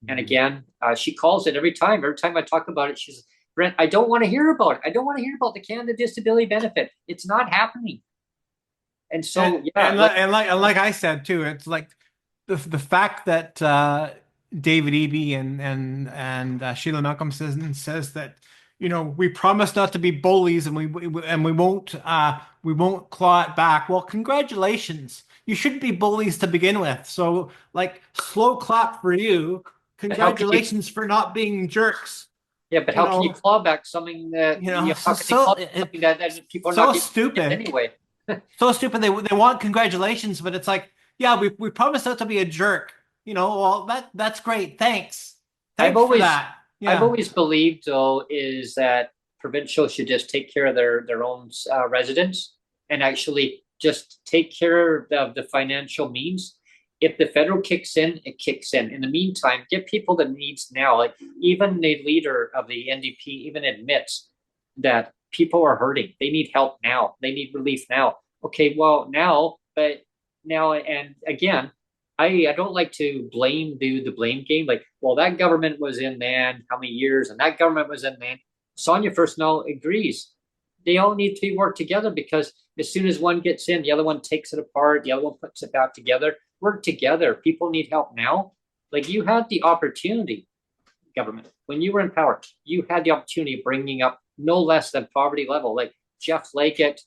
Speaker 1: And again, she calls it every time. Every time I talk about it, she's, Brent, I don't want to hear about it. I don't want to hear about the Canada Disability Benefit. It's not happening. And so,
Speaker 3: like I said too, it's like the fact that David Eby and Sheila Malcolm says that, we promise not to be bullies and we won't claw it back. Well, congratulations. You shouldn't be bullies to begin with. So slow clap for you. Congratulations for not being jerks.
Speaker 1: Yeah, but how can you claw back something that something that people are
Speaker 3: so
Speaker 1: not
Speaker 3: stupid
Speaker 1: anyway?
Speaker 3: So stupid. They want congratulations, but it's like, we promised not to be a jerk. Well, that's great. Thanks for that. Yeah.
Speaker 1: I've always believed, though, is that provincial should just take care of their own residents and actually just take care of the financial means If the federal kicks in, it kicks in. In the meantime, get people the needs now. Like even the leader of the NDP even admits that people are hurting. They need help now. They need relief now. Okay, well now, but now and again, I don't like to do the blame game. Like, well, that government was in then how many years, and that government was in then. Sonia first now agrees. They all need to work together because as soon as one gets in, the other one takes it apart, the other one puts it back together. Work together. People need help now. Like you had the opportunity, government, when you were in power, you had the opportunity of bringing up no less than poverty level. Like Jeff Leggett,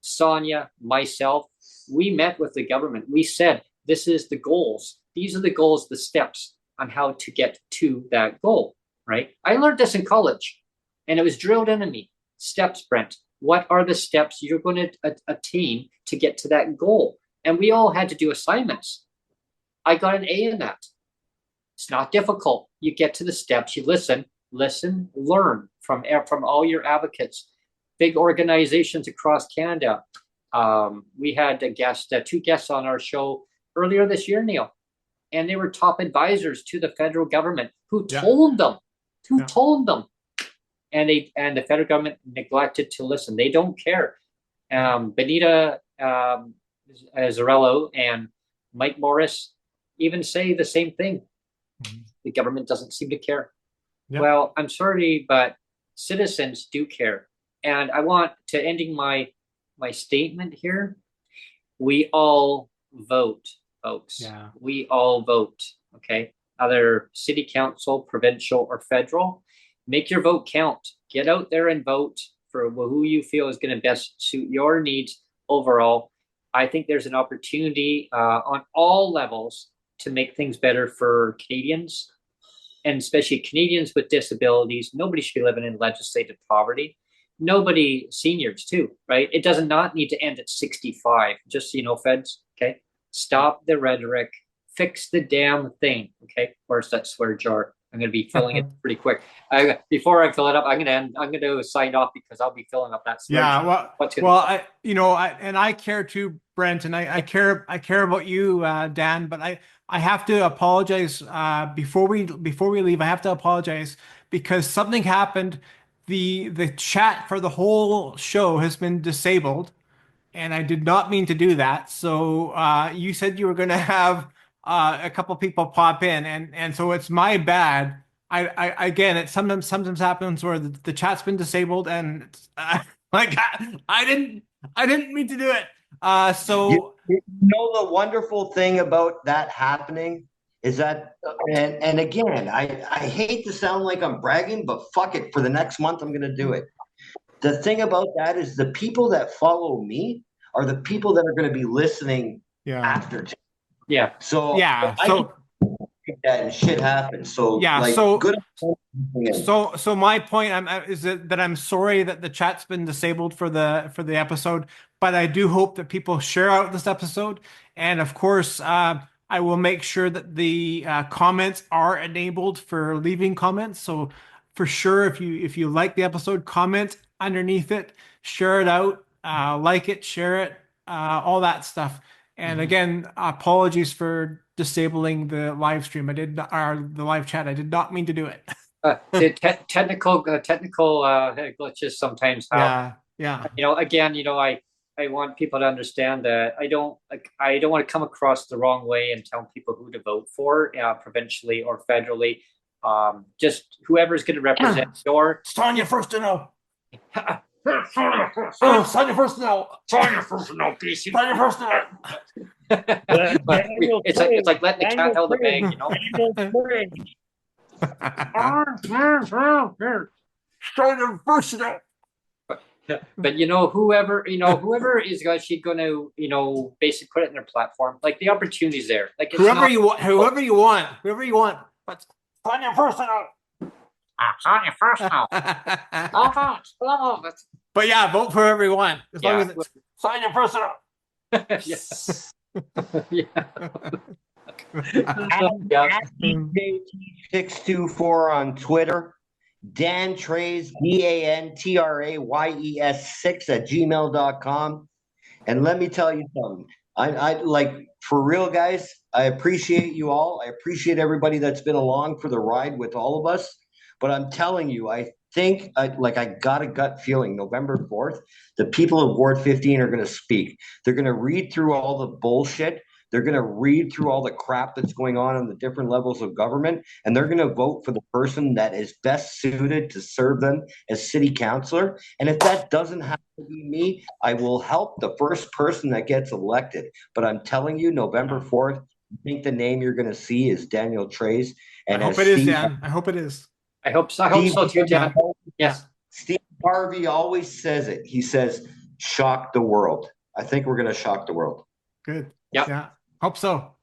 Speaker 1: Sonia, myself, we met with the government. We said, this is the goals. These are the goals, the steps on how to get to that goal, right? I learned this in college and it was drilled into me. Steps, Brent. What are the steps you're going to attain to get to that goal? And we all had to do assignments. I got an A in that. It's not difficult. You get to the steps, you listen, learn from all your advocates, big organizations across Canada. We had two guests on our show earlier this year, Neil, and they were top advisors to the federal government who told them, and the federal government neglected to listen. They don't care. Benita Zarello and Mike Morris even say the same thing. The government doesn't seem to care. Yep. Well, I'm sorry, but citizens do care. And I want to ending my statement here. We all vote, folks. Yeah. We all vote, okay? Either city council, provincial, or federal. Make your vote count. Get out there and vote for who you feel is going to best suit your needs overall. I think there's an opportunity on all levels to make things better for Canadians, and especially Canadians with disabilities. Nobody should be living in legislative poverty. Nobody, seniors too, right? It does not need to end at 65. Just so you know, feds, okay? Stop the rhetoric. Fix the damn thing, okay? Where's that swear jar? I'm going to be filling it pretty quick. Before I fill it up, I'm going to sign off because I'll be filling up that swear jar.
Speaker 3: I care too, Brent, and I care about you, Dan, but I have to apologize before we leave. I have to apologize because something happened. The chat for the whole show has been disabled, and I did not mean to do that. So you said you were going to have a couple people pop in, and so it's my bad. I again, it sometimes happens where the chat's been disabled, and like I didn't mean to do it. So
Speaker 2: you know the wonderful thing about that happening is that, and again, I hate to sound like I'm bragging, but fuck it, for the next month I'm going to do it. The thing about that is the people that follow me are the people that are going to be listening after.
Speaker 1: Yeah.
Speaker 2: So that and shit happens. So good.
Speaker 3: So my point is that I'm sorry that the chat's been disabled for the episode, but I do hope that people share out this episode, and of course I will make sure that the comments are enabled for leaving comments. So for sure, if you like the episode, comment underneath it, share it out, like it, share it, all that stuff. And again, apologies for disabling the live stream. The live chat. I did not mean to do it.
Speaker 1: Technical glitches sometimes happen.
Speaker 3: Yeah.
Speaker 1: Again, I want people to understand that I don't want to come across the wrong way and tell people who to vote for, provincially or federally. Just whoever's going to represent your.
Speaker 3: Sonia first to know. Sonia first to know. Sonia first to know, PC. Sonia first to know.
Speaker 1: It's like letting the cat out of the bag,
Speaker 3: Sonia first to know.
Speaker 1: But whoever is actually going to basically put it in their platform, like the opportunity's there. Like
Speaker 3: whoever you want. But Sonia first to know.
Speaker 1: Sonia first now.
Speaker 3: But yeah, vote for whoever you want. As long as it's Sonia first now.
Speaker 1: Yes.
Speaker 2: @624 on Twitter. Dan Trays, DANTRAYES6 @gmail.com. And let me tell you something. I like, for real, guys, I appreciate you all. I appreciate everybody that's been along for the ride with all of us. But I'm telling you, I think I got a gut feeling November 4th, the people of Ward 15 are going to speak. They're going to read through all the bullshit. They're going to read through all the crap that's going on the different levels of government, and they're going to vote for the person that is best suited to serve them as city councilor. And if that doesn't have to be me, I will help the first person that gets elected. But I'm telling you, November 4th, I think the name you're going to see is Daniel Trace.
Speaker 3: I
Speaker 2: And
Speaker 3: hope
Speaker 2: as
Speaker 3: it is,
Speaker 2: Steve,
Speaker 3: Dan. I hope it is.
Speaker 1: I hope so. I hope so too, Dan. Yes.
Speaker 2: Steve Harvey always says it. He says, shock the world. I think we're going to shock the world.
Speaker 3: Good.
Speaker 1: Yep.
Speaker 3: Yeah. Hope so.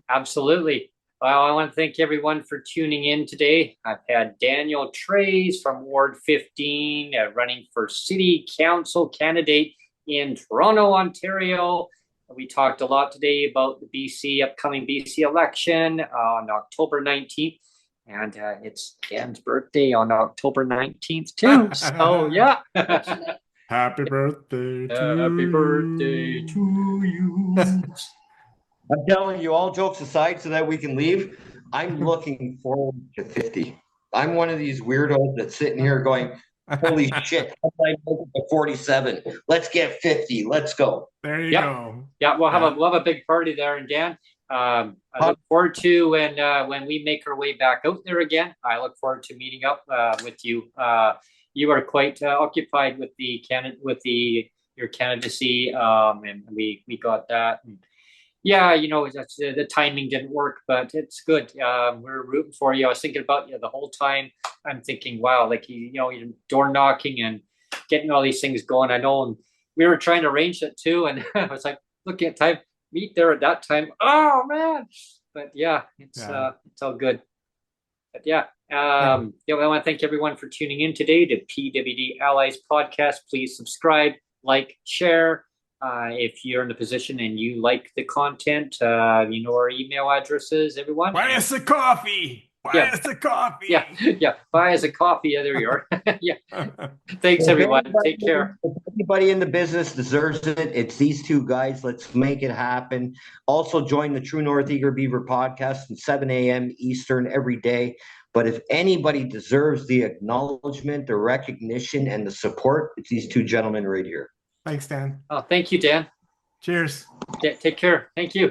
Speaker 1: Absolutely. Well, I want to thank everyone for tuning in today. I've had Daniel Trace from Ward 15 running for City Council candidate in Toronto, Ontario. We talked a lot today about the upcoming BC election on October 19th. And it's Dan's birthday on October 19th too. So yeah.
Speaker 3: Happy birthday to
Speaker 1: Happy birthday to you.
Speaker 2: I'm telling you, all jokes aside, so that we can leave, I'm looking forward to 50. I'm one of these weirdos that's sitting here going, holy shit, I'm 47. Let's get 50. Let's go.
Speaker 3: There you go.
Speaker 1: Yeah, we'll have a big party there. And Dan, I look forward to when we make our way back out there again. I look forward to meeting up with you. You are quite occupied with your candidacy, and we got that. And yeah, that's the timing didn't work, but it's good. We're rooting for you. I was thinking about you the whole time. I'm thinking, wow, like you're door knocking and getting all these things going. I know, and we were trying to arrange it too, and I was like, looking at time, meet there at that time. Oh man, but yeah, it's all good. But yeah, I want to thank everyone for tuning in today to PWD Allies podcast. Please subscribe, like, share. If you're in the position and you like the content, you know our email addresses, everyone.
Speaker 3: Buy us a coffee. Buy us a coffee.
Speaker 1: Yeah. Buy us a coffee. Yeah, there you are. Yeah. Thanks, everyone. Take care.
Speaker 2: Everybody in the business deserves it. It's these two guys. Let's make it happen. Also, join the True North Eager Beaver podcast at 7 a.m. Eastern every day. But if anybody deserves the acknowledgement, the recognition, and the support, it's these two gentlemen right here.
Speaker 3: Thanks, Dan.
Speaker 1: Oh, thank you, Dan.
Speaker 3: Cheers.
Speaker 1: Yeah, take care. Thank you.